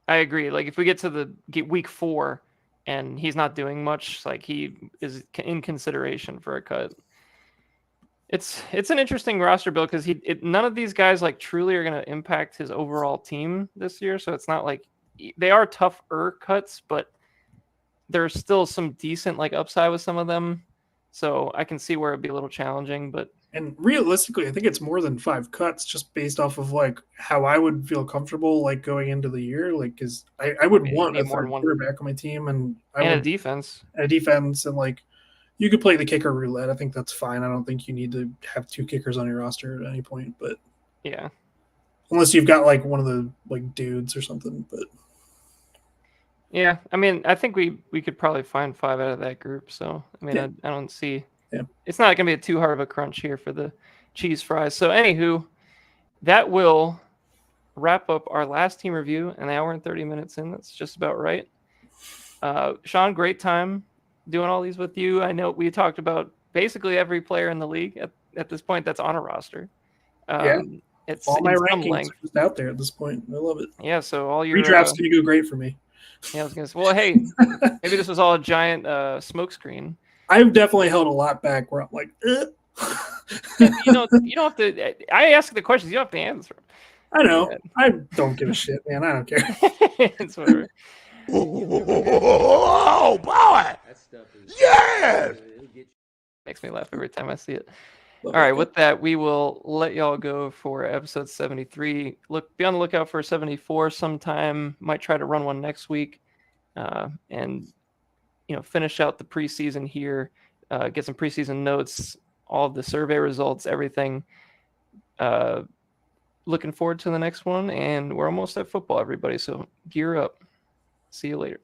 A: I agree. Like if we get to week 4 and he's not doing much, like he is in consideration for a cut. It's an interesting roster build because none of these guys like truly are going to impact his overall team this year. So it's not like they are tougher cuts, but there's still some decent like upside with some of them. So I can see where it'd be a little challenging,
B: and realistically, I think it's more than 5 cuts just based off of like how I would feel comfortable like going into the year. Like, because I would want a third quarterback on my team, and
A: a defense,
B: and like You could play the kicker roulette. I think that's fine. I don't think you need to have 2 kickers on your roster at any point, but
A: Yeah.
B: unless you've got like one of the like dudes or something. But
A: Yeah, I mean, I think we could probably find 5 out of that group. So I mean,
B: yeah,
A: I don't see
B: yeah.
A: it's not going to be too hard of a crunch here for the cheese fries. So anywho, that will wrap up our last team review, an hour and 30 minutes in. That's just about right. Sean, great time doing all these with you. I know we talked about basically every player in the league at this point that's on a roster.
B: Yeah.
A: It's
B: All my
A: in some
B: rankings
A: length.
B: are just out there at this point. I love it.
A: Yeah, so all your
B: Redraft's going to go great for me.
A: Yeah, I was gonna say. Well, hey, maybe this was all a giant smoke screen.
B: I've definitely held a lot back where I'm like,
A: Yeah, you don't have to. I ask the questions. You don't have to answer.
B: I know. I don't give a shit, man. I don't care.
A: It's whatever.
C: Oh boy! Yes!
A: Makes me laugh every time I see it.
B: Love
A: All right,
B: it.
A: with that, we will let y'all go for episode 73. Be on the lookout for 74 sometime. Might try to run one next week, and finish out the preseason here. Get some preseason notes, all of the survey results, everything. Looking forward to the next one, and we're almost at football, everybody. So gear up. See you later.